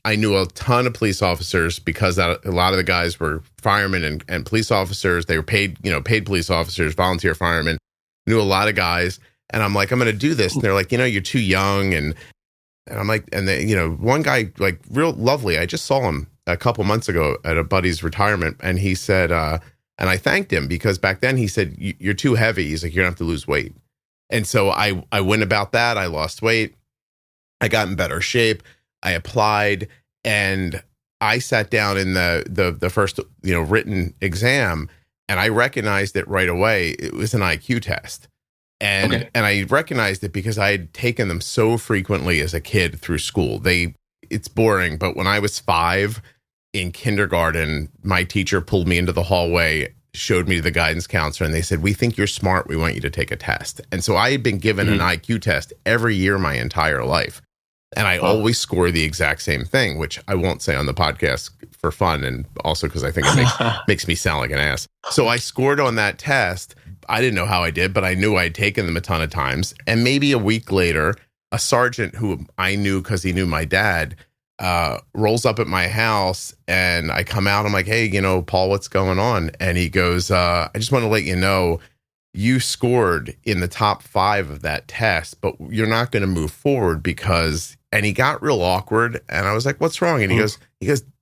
A: I knew a ton of police officers because a lot of the guys were firemen and police officers. They were paid police officers, volunteer firemen. Knew a lot of guys, and I'm like, I'm going to do this. And they're like, you're too young. And I'm like, and one guy, like real lovely. I just saw him a couple months ago at a buddy's retirement. And he said, and I thanked him because back then he said, you're too heavy. He's like, you're going to have to lose weight. And so I went about that. I lost weight. I got in better shape. I applied, and I sat down in the first, written exam. And I recognized it right away. It was an IQ test. And I recognized it because I had taken them so frequently as a kid through school. It's boring, but when I was 5 in kindergarten, my teacher pulled me into the hallway, showed me the guidance counselor, and they said, "We think you're smart. We want you to take a test." And so I had been given an IQ test every year my entire life. And I always score the exact same thing, which I won't say on the podcast for fun, and also because I think it makes me sound like an ass. So I scored on that test. I didn't know how I did, but I knew I'd taken them a ton of times. And maybe a week later, a sergeant who I knew because he knew my dad rolls up at my house, and I come out. I'm like, "Hey, Paul, what's going on?" And he goes, "I just want to let you know you scored in the top 5 of that test, but you're not going to move forward because," and he got real awkward. And I was like, "What's wrong?" And he goes,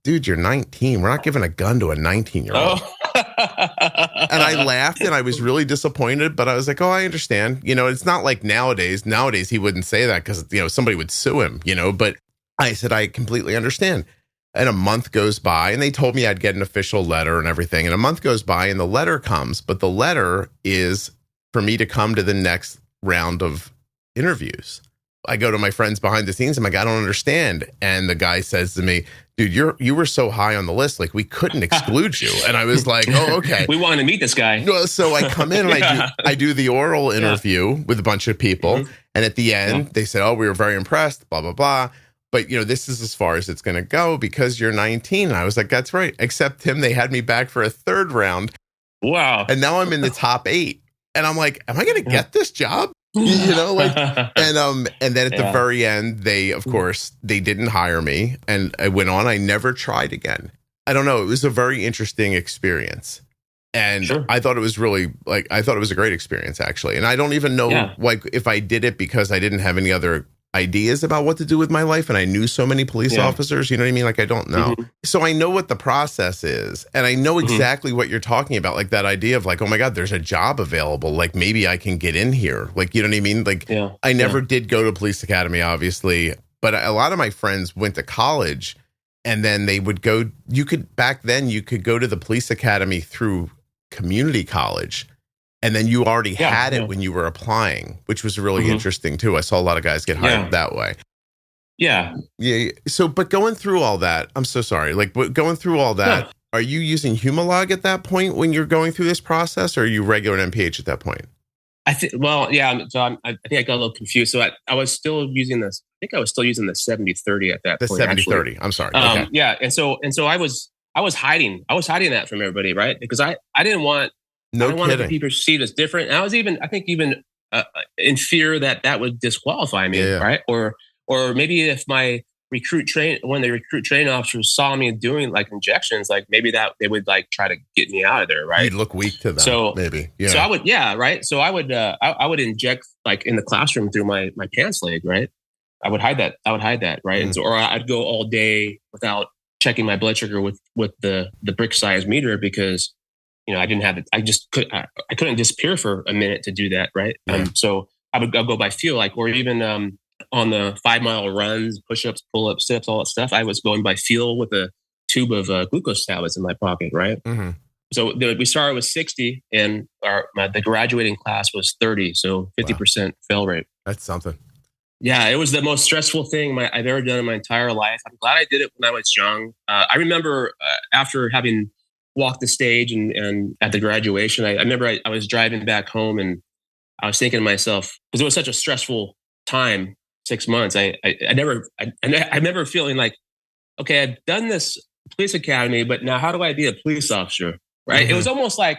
A: "Dude, you're 19. We're not giving a gun to a 19-year-old. And I laughed, and I was really disappointed, but I was like, "Oh, I understand." It's not like nowadays. Nowadays, he wouldn't say that because, somebody would sue him, but I said, "I completely understand." And a month goes by, and they told me I'd get an official letter and everything. And a month goes by, and the letter comes, but the letter is for me to come to the next round of interviews. I go to my friends behind the scenes. I'm like, "I don't understand." And the guy says to me, "Dude, you were so high on the list, like we couldn't exclude you." And I was like, "Oh, okay."
B: We wanted to meet this guy.
A: So I come in and I do the oral interview with a bunch of people. And at the end, they said, "Oh, we were very impressed, blah, blah, blah. But, this is as far as it's going to go because you're 19. And I was like, "That's right." Except him, they had me back for a 3rd round.
B: Wow.
A: And now I'm in the top 8. And I'm like, "Am I going to get this job?" And then at the very end, they didn't hire me, and I went on. I never tried again. I don't know. It was a very interesting experience. And I thought it was really I thought it was a great experience, actually. And I don't even know if I did it because I didn't have any other ideas about what to do with my life, and I knew so many police officers, you know what I mean? Like, I don't know. So I know what the process is, and I know exactly what you're talking about, like that idea of like, "Oh my God, there's a job available, like maybe I can get in here." Like, you know what I mean? Like, I never did go to police academy, obviously. But a lot of my friends went to college and then they would go, back then you could go to the police academy through community college. And then you already had it when you were applying, which was really interesting too. I saw a lot of guys get hired that way.
B: Yeah.
A: Yeah. So, but going through all that, I'm so sorry. Like going through all that, are you using Humalog at that point when you're going through this process, or are you regular NPH at that point?
B: I think, well, yeah. So I think I got a little confused. So I was still using this. I think I was still using the 70-30 at that point.
A: The 70-30. I'm sorry. Okay.
B: Yeah. And so I was hiding that from everybody, right? Because I didn't want, I wanted to be perceived as different. And I was I think even in fear that would disqualify me, right? Or maybe if my when the recruit training officers saw me doing like injections, like maybe that they would like try to get me out of there, right?
A: You'd look weak to them,
B: so
A: maybe. Yeah.
B: So I would, right. So I would inject like in the classroom through my pants leg, right? I would hide that, right? And so, or I'd go all day without checking my blood sugar with the brick size meter because I didn't have it. I couldn't disappear for a minute to do that, right?
A: Yeah.
B: So I'll go by feel, like, or even on the 5-mile runs, push-ups, pull-ups, sit-ups, all that stuff, I was going by feel with a tube of glucose tablets in my pocket, right? So we started with 60, and the graduating class was 30, so 50% fail rate.
A: That's something.
B: Yeah, it was the most stressful thing I've ever done in my entire life. I'm glad I did it when I was young. I remember after having walked the stage and at the graduation, I remember I was driving back home and I was thinking to myself, because it was such a stressful time, 6 months. I remember feeling like, okay, I've done this police academy, but now how do I be a police officer? Right? It was almost like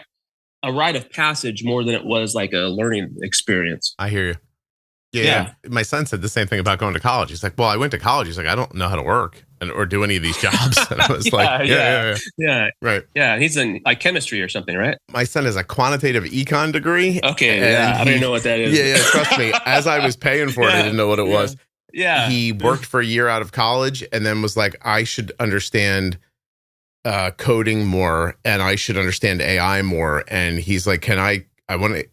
B: a rite of passage more than it was like a learning experience.
A: I hear you. Yeah. My son said the same thing about going to college. He's like, well, I went to college. He's like, I don't know how to work or do any of these jobs. And I was
B: yeah.
A: Right.
B: Yeah. He's in like chemistry or something, right?
A: My son has a quantitative econ degree.
B: Okay. I don't even know what that is.
A: Yeah. Trust me. As I was paying for it, I didn't know what it was.
B: Yeah.
A: He worked for a year out of college and then was like, I should understand coding more and I should understand AI more. And he's like,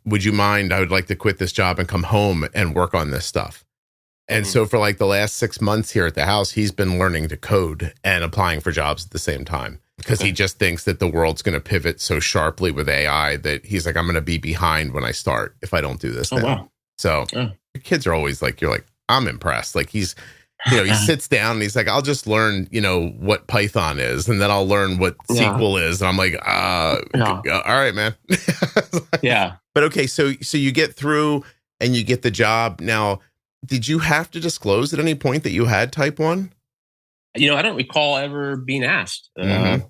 A: would you mind? I would like to quit this job and come home and work on this stuff. And so for like the last 6 months here at the house, he's been learning to code and applying for jobs at the same time because he just thinks that the world's going to pivot so sharply with AI that he's like, I'm going to be behind when I start if I don't do this now.
B: Wow.
A: So your kids are always like, you're like, I'm impressed. Like he sits down and he's like, I'll just learn, what Python is, and then I'll learn what SQL is. And I'm like, all right, man.
B: Yeah.
A: But okay, so you get through and you get the job. Now, did you have to disclose at any point that you had type 1?
B: I don't recall ever being asked. I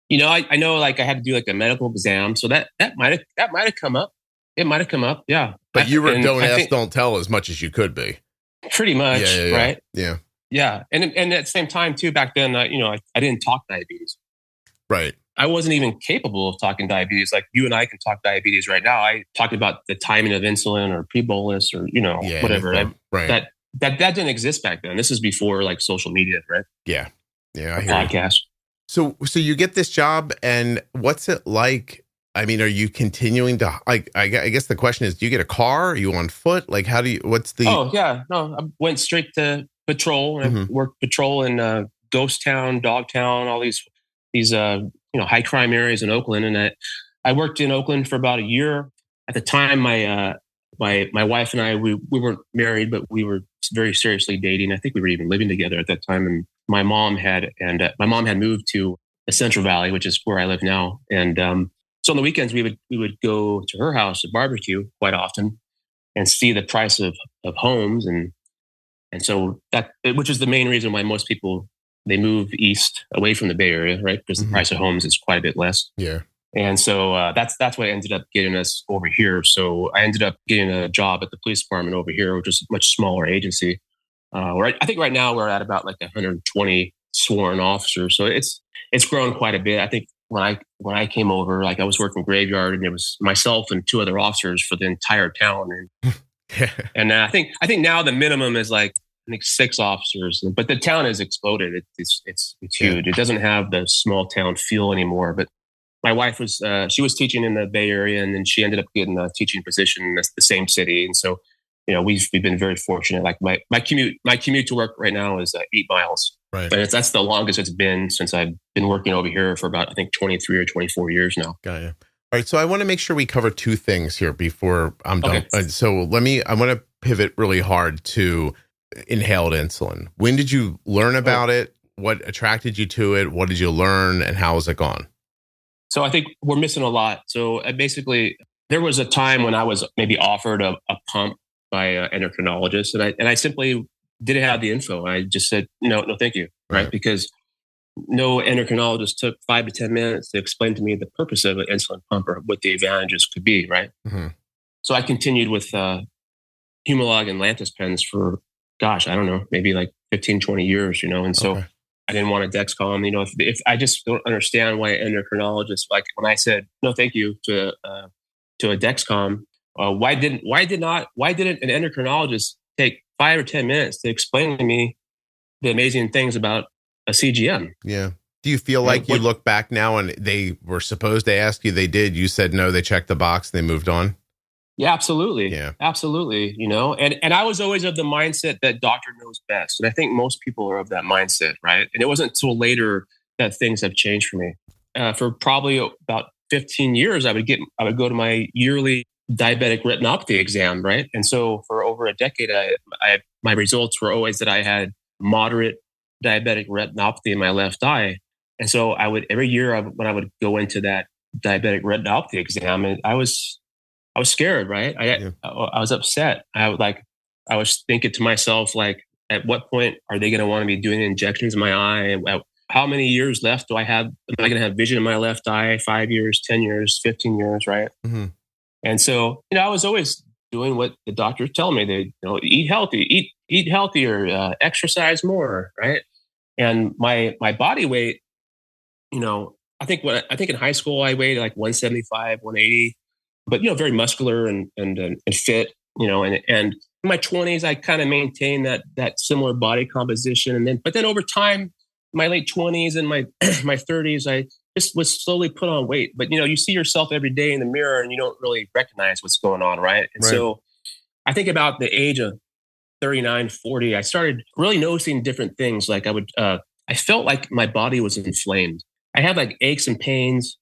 B: know like I had to do like a medical exam. So that might have come up. It might have come up. Yeah.
A: But you were don't tell as much as you could be.
B: Pretty much, right?
A: Yeah.
B: Yeah. And at the same time too, back then, I didn't talk diabetes.
A: Right.
B: I wasn't even capable of talking diabetes. Like you and I can talk diabetes right now. I talked about the timing of insulin or pre-bolus or, whatever.
A: Right.
B: That didn't exist back then. This is before like social media, right?
A: Yeah. Yeah. I hear
B: podcast.
A: You. So you get this job and what's it like? I mean, are you continuing to like, I guess the question is, do you get a car? Are you on foot? Like, what's the...
B: Oh yeah. No, I went straight to patrol and I worked patrol in Ghost Town, Dogtown, all these high crime areas in Oakland. And I worked in Oakland for about a year. At the time, my wife and I, we weren't married, but we were very seriously dating. I think we were even living together at that time. And my mom had moved to the Central Valley, which is where I live now. And so on the weekends, we would go to her house to barbecue quite often and see the price of homes. And so which is the main reason why most people, they move east away from the Bay Area, right? Because the price of homes is quite a bit less.
A: Yeah.
B: And so that's what ended up getting us over here. So I ended up getting a job at the police department over here, which is a much smaller agency. I think right now we're at about like 120 sworn officers. So it's grown quite a bit. I think when I came over, like I was working graveyard and it was myself and 2 other officers for the entire town. And I think now the minimum is like, I think 6 officers, but the town has exploded. It's huge. It doesn't have the small town feel anymore. But my wife she was teaching in the Bay Area, and then she ended up getting a teaching position in the same city. And so we've been very fortunate. Like my commute to work right now is 8 miles.
A: Right.
B: And that's the longest it's been since I've been working over here for about, I think, 23 or 24 years now.
A: Got you. All right. So I want to make sure we cover two things here before I'm done.
B: Okay.
A: So I want to pivot really hard to inhaled insulin. When did you learn about it? What attracted you to it? What did you learn and how has it gone?
B: So I think we're missing a lot. So basically, there was a time when I was maybe offered a pump by an endocrinologist, and I simply didn't have the info. I just said, no, thank you. Right. Because no endocrinologist took 5 to 10 minutes to explain to me the purpose of an insulin pump or what the advantages could be. Right. Mm-hmm. So I continued with Humalog and Lantus pens for, I don't know, maybe like 15, 20 years, and so I didn't want a Dexcom. If I just don't understand why endocrinologists, like when I said no, thank you to a Dexcom, why didn't an endocrinologist take 5 or 10 minutes to explain to me the amazing things about a CGM?
A: Yeah. Do you feel like you look back now and they were supposed to ask you, they did, you said no, they checked the box, they moved on?
B: Yeah, absolutely.
A: Yeah.
B: Absolutely. And I was always of the mindset that doctor knows best. And I think most people are of that mindset, right? And it wasn't until later that things have changed for me. For probably about 15 years, I would go to my yearly diabetic retinopathy exam, right? And so for over a decade, my results were always that I had moderate diabetic retinopathy in my left eye. And so every year when I would go into that diabetic retinopathy exam, and I was scared, right? I was upset. I was thinking to myself, like, at what point are they going to want to be doing injections in my eye? How many years left do I have? Am I going to have vision in my left eye? 5 years, 10 years, 15 years, right? Mm-hmm. And so, I was always doing what the doctors tell me. They, eat healthy, eat healthier, exercise more, right? And my body weight, I think in high school I weighed like 175, 180. But very muscular and fit, and in my 20s I kind of maintained that similar body composition, but then over time, my late 20s and my 30s, I just was slowly put on weight. But you see yourself every day in the mirror and you don't really recognize what's going on, right? And so I think about the age of 39, 40, I started really noticing different things. Like I felt like my body was inflamed. I had like aches and pains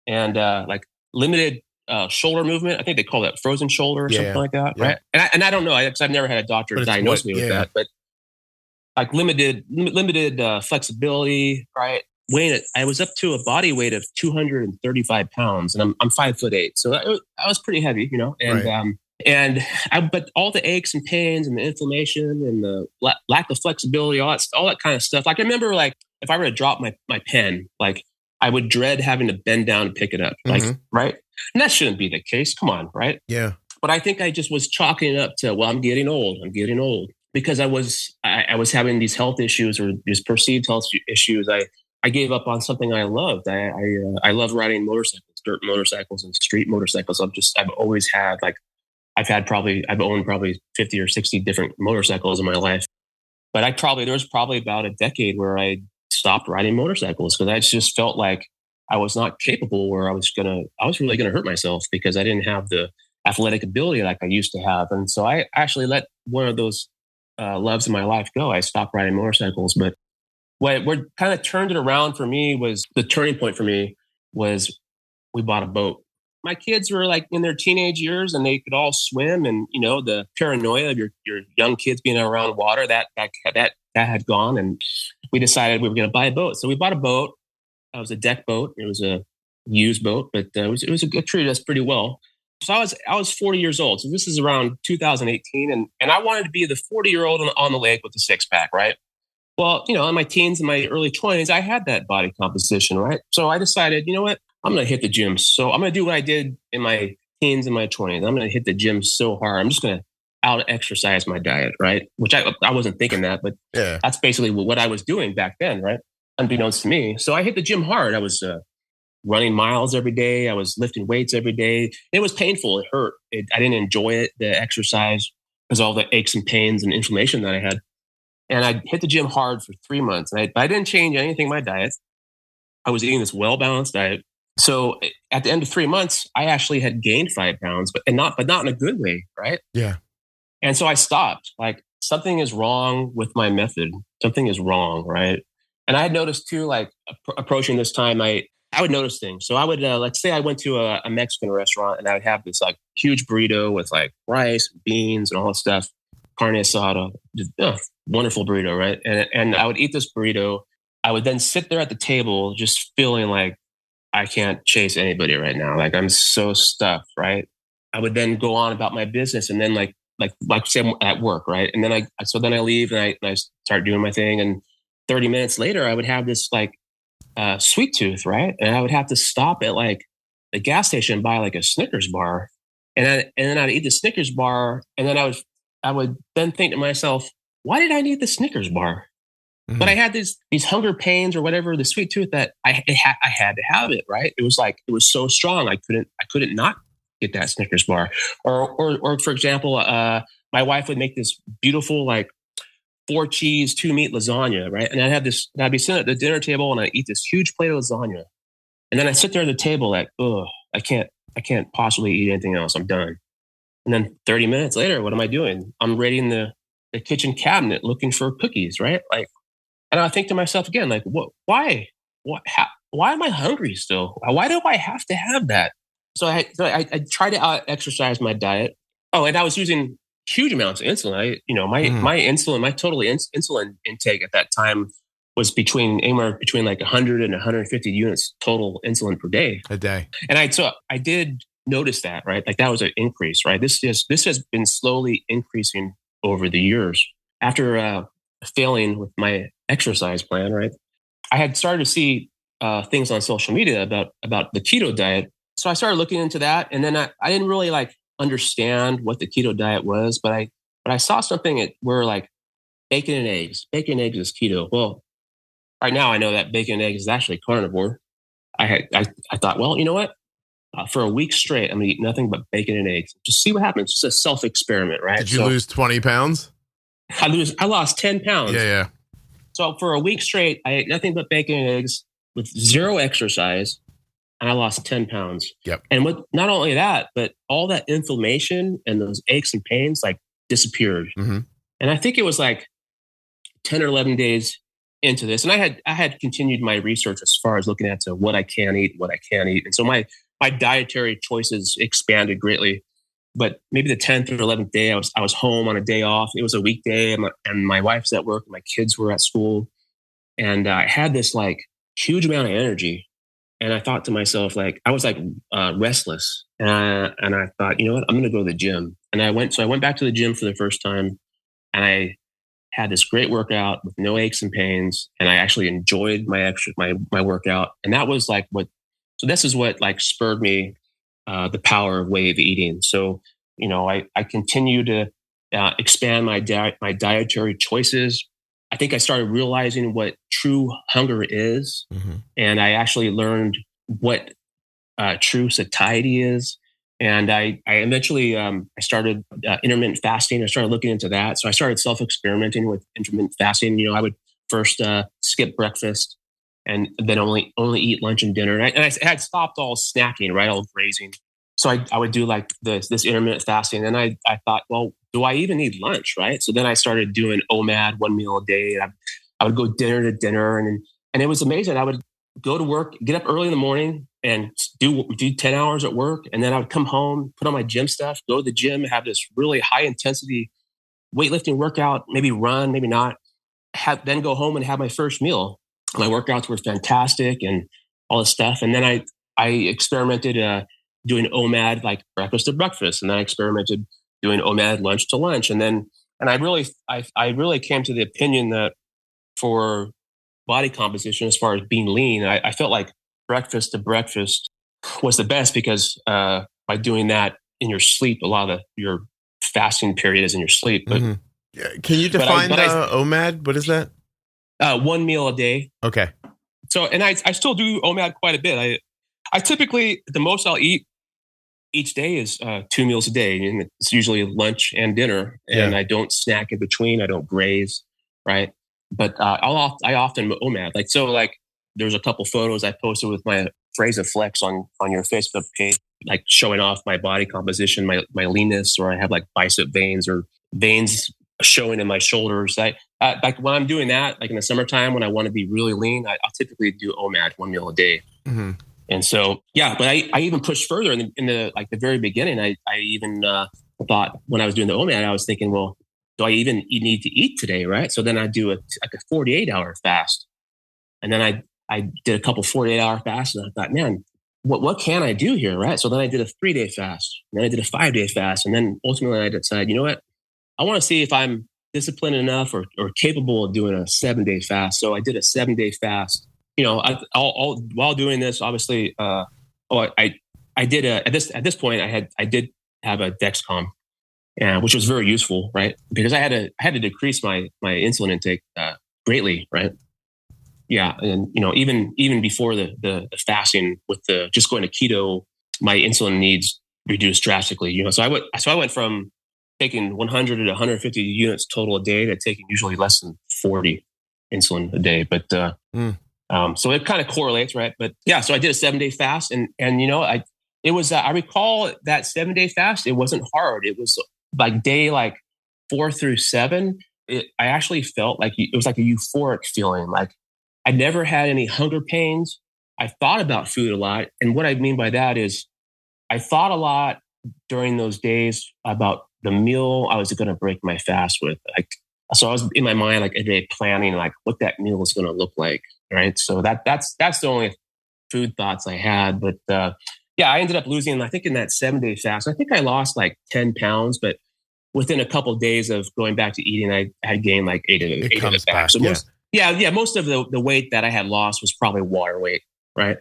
B: and like limited shoulder movement. I think they call that frozen shoulder or something like that, right? And I don't know, because I've never had a doctor diagnose me with that, but like limited flexibility, right? I was up to a body weight of 235 pounds, and I'm 5'8", so I was pretty heavy, but all the aches and pains and the inflammation and the lack of flexibility, all that kind of stuff. Like I remember, like if I were to drop my pen, like I would dread having to bend down and pick it up, like right. And that shouldn't be the case. Come on, right? Yeah. But I think I just was chalking it up to, well, I'm getting old, because I was having these health issues or these perceived health issues. I gave up on something I loved. I love riding motorcycles, dirt motorcycles and street motorcycles. I've always had I've owned probably 50 or 60 different motorcycles in my life. But there was probably about a decade where I stopped riding motorcycles because I just felt like I was not capable, or I was really gonna hurt myself because I didn't have the athletic ability like I used to have. And so I actually let one of those loves in my life go. I stopped riding motorcycles. But what kind of turned it around for me was the turning point for me was we bought a boat. My kids were like in their teenage years and they could all swim, and the paranoia of your young kids being around water that had gone, and we decided we were going to buy a boat. So we bought a boat. It was a deck boat. It was a used boat, but it treated us pretty well. So I was 40 years old. So this is around 2018, and I wanted to be the 40-year-old on the lake with the six pack, right? Well, in my teens and my early 20s, I had that body composition, right? So I decided, you know what? I'm going to hit the gym. So I'm going to do what I did in my teens and my 20s. I'm going to hit the gym so hard. I'm just going to out-exercise my diet, right? Which I wasn't thinking that, but that's basically what I was doing back then, right? Unbeknownst to me. So I hit the gym hard. I was running miles every day. I was lifting weights every day. It was painful. It hurt. I didn't enjoy it, the exercise, because all the aches and pains and inflammation that I had. And I hit the gym hard for 3 months. And I didn't change anything in my diet. I was eating this well-balanced diet. So at the end of 3 months, I actually had gained 5 pounds, but not in a good way, right? Yeah. And so I stopped. Like, something is wrong with my method. Something is wrong, right? And I had noticed too, like approaching this time, I would notice things. So I would, let's say I went to a Mexican restaurant and I would have this like huge burrito with like rice, beans, and all that stuff, carne asada, wonderful burrito, right? And I would eat this burrito. I would then sit there at the table just feeling like I can't chase anybody right now. Like, I'm so stuffed, right? I would then go on about my business, and then like say I'm at work, right? And then I leave and I start doing my thing, and 30 minutes later, I would have this like sweet tooth, right? And I would have to stop at like the gas station and buy like a Snickers bar. And then I'd eat the Snickers bar. And then I would then think to myself, why did I need the Snickers bar? Mm-hmm. But I had these hunger pains or whatever, the sweet tooth, that I had to have it, right? It was like, it was so strong. I couldn't not get that Snickers bar. Or for example, my wife would make this beautiful, like, 4 cheese, 2 meat lasagna, right? And I'd be sitting at the dinner table and I eat this huge plate of lasagna. And then I sit there at the table like, I can't possibly eat anything else. I'm done. And then 30 minutes later, what am I doing? I'm raiding the kitchen cabinet looking for cookies, right? Like, and I think to myself again, like, why am I hungry still? Why do I have to have that? So I try to exercise my diet. Oh, and I was using huge amounts of insulin. My total insulin intake at that time was anywhere between like 100 and 150 units total insulin per day.
A: A day.
B: And I did notice that, right? Like, that was an increase, right? This has been slowly increasing over the years. After failing with my exercise plan, right, I had started to see things on social media about the keto diet. So I started looking into that, and then I didn't really like understand what the keto diet was, but I saw something where like bacon and eggs is keto. Well, right now I know that bacon and eggs is actually carnivore. I thought, well, you know what? For a week straight, I'm gonna eat nothing but bacon and eggs. Just see what happens. Just a self experiment, right?
A: Did you lose 20 pounds?
B: I lost 10 pounds.
A: Yeah.
B: So for a week straight, I ate nothing but bacon and eggs with zero exercise. And I lost 10 pounds.
A: Yep.
B: And not only that, but all that inflammation and those aches and pains like disappeared. Mm-hmm. And I think it was like 10 or 11 days into this. And I had continued my research as far as looking at what I can eat, what I can't eat. And so my dietary choices expanded greatly. But maybe the 10th or 11th day, I was home on a day off. It was a weekday, and my wife's at work, and my kids were at school. And I had this like huge amount of energy. And I thought to myself, like, I was like restless. And I thought, you know what, I'm going to go to the gym. And I went back to the gym for the first time. And I had this great workout with no aches and pains. And I actually enjoyed my workout. And that was like so this is what like spurred me the power of wave eating. So, you know, I continue to expand my dietary choices. I think I started realizing what true hunger is. Mm-hmm. And I actually learned what true satiety is. And I eventually, I started intermittent fasting. I started looking into that. So I started self-experimenting with intermittent fasting. You know, I would first skip breakfast and then only eat lunch and dinner. And I had stopped all snacking, right? All grazing. So I would do like this intermittent fasting. And I thought, well, do I even need lunch, right? So then I started doing OMAD, 1 meal a day. I would go dinner to dinner. And it was amazing. I would go to work, get up early in the morning and do 10 hours at work. And then I would come home, put on my gym stuff, go to the gym, have this really high intensity weightlifting workout, maybe run, maybe not, then go home and have my first meal. My workouts were fantastic and all this stuff. And then I experimented doing OMAD, like breakfast to breakfast. And then I experimented doing OMAD lunch to lunch. And I really came to the opinion that for body composition, as far as being lean, I felt like breakfast to breakfast was the best because by doing that in your sleep, a lot of your fasting period is in your sleep. But
A: can you define OMAD? What is that?
B: 1 meal a day.
A: Okay.
B: So, and I still do OMAD quite a bit. I typically, the most I'll eat each day is 2 meals a day. And it's usually lunch and dinner. And I don't snack in between. I don't graze, right? But I often OMAD. Like there's a couple photos I posted with my Phrase of Flex on your Facebook page, like showing off my body composition, my leanness, or I have like bicep veins or veins showing in my shoulders. Like when I'm doing that, like in the summertime, when I want to be really lean, I'll typically do OMAD, 1 meal a day.
A: Mm-hmm.
B: And so, but I even pushed further in the like the very beginning. I even thought when I was doing the OMAD, I was thinking, well, do I even need to eat today? Right. So then I do a 48-hour fast. And then I did a couple 48-hour fasts, and I thought, man, what can I do here? Right. So then I did a 3-day fast, and then I did a 5-day fast. And then ultimately I decided, you know what? I want to see if I'm disciplined enough or capable of doing a 7-day fast. So I did a 7-day fast. While doing this, obviously, I did at this point I did have a Dexcom, which was very useful, right? Because I had to decrease my insulin intake greatly, right? Yeah, and even before the fasting with the just going to keto, my insulin needs reduced drastically. So I went from taking 100 to 150 units total a day to taking usually less than 40 insulin a day. But so it kind of correlates, right? But yeah, so I did a 7-day fast, and I recall that 7-day fast. It wasn't hard. It was like day 4 through 7. I actually felt like it was like a euphoric feeling. Like I never had any hunger pains. I thought about food a lot, and what I mean by that is I thought a lot during those days about the meal I was going to break my fast with. So I was in my mind like a day planning like what that meal was going to look like. Right. So that's the only food thoughts I had. But I ended up losing, I think in that 7-day fast, I think I lost like 10 pounds, but within a couple of days of going back to eating, I had gained like 8 of it back. So most of the weight that I had lost was probably water weight. Right.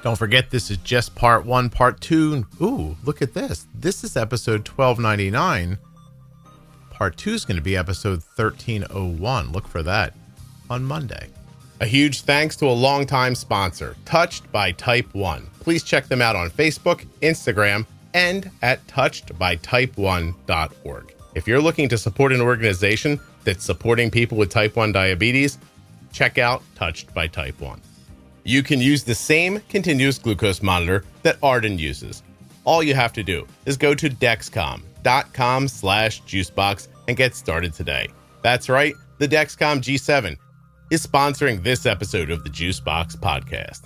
A: Don't forget, this is just part 1. Part 2. Ooh, look at this. This is episode 1299. Part 2 is going to be episode 1301. Look for that on Monday. A huge thanks to a longtime sponsor, Touched by Type 1. Please check them out on Facebook, Instagram, and at touchedbytype1.org. If you're looking to support an organization that's supporting people with type 1 diabetes, check out Touched by Type 1. You can use the same continuous glucose monitor that Arden uses. All you have to do is go to Dexcom.com/juicebox and get started today. That's right, the Dexcom G7 is sponsoring this episode of the Juicebox podcast.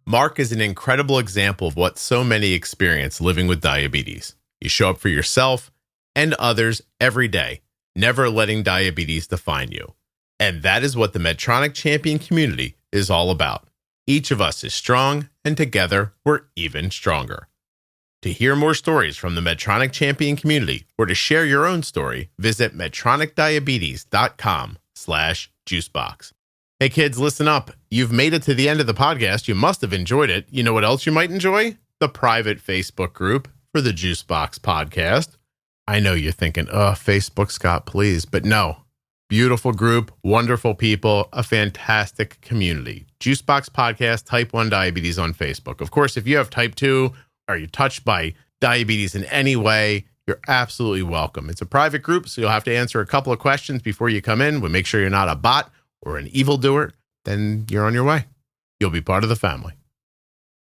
A: Mark is an incredible example of what so many experience living with diabetes. You show up for yourself and others every day, never letting diabetes define you. And that is what the Medtronic Champion community is all about. Each of us is strong, and together we're even stronger. To hear more stories from the Medtronic Champion community or to share your own story, visit medtronicdiabetes.com/juicebox. Hey kids, listen up. You've made it to the end of the podcast. You must have enjoyed it. You know what else you might enjoy? The private Facebook group for the Juicebox podcast. I know you're thinking, Facebook, Scott, please. But no. Beautiful group, wonderful people, a fantastic community. Juicebox Podcast, Type 1 Diabetes on Facebook. Of course, if you have Type 2 or you're touched by diabetes in any way, you're absolutely welcome. It's a private group, so you'll have to answer a couple of questions before you come in. We'll make sure you're not a bot or an evildoer. Then you're on your way. You'll be part of the family.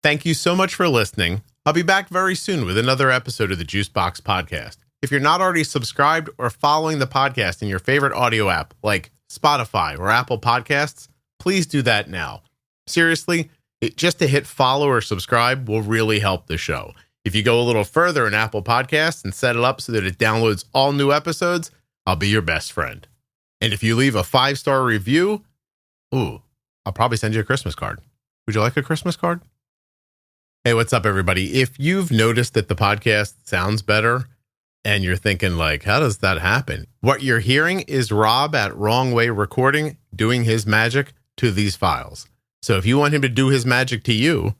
A: Thank you so much for listening. I'll be back very soon with another episode of the Juicebox Podcast. If you're not already subscribed or following the podcast in your favorite audio app like Spotify or Apple Podcasts, please do that now. Seriously, just to hit follow or subscribe will really help the show. If you go a little further in Apple Podcasts and set it up so that it downloads all new episodes, I'll be your best friend. And if you leave a 5-star review, I'll probably send you a Christmas card. Would you like a Christmas card? Hey, what's up, everybody? If you've noticed that the podcast sounds better, and you're thinking like, how does that happen? What you're hearing is Rob at Wrong Way Recording doing his magic to these files. So if you want him to do his magic to you,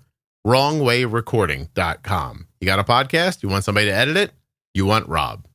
A: wrongwayrecording.com. You got a podcast? You want somebody to edit it? You want Rob.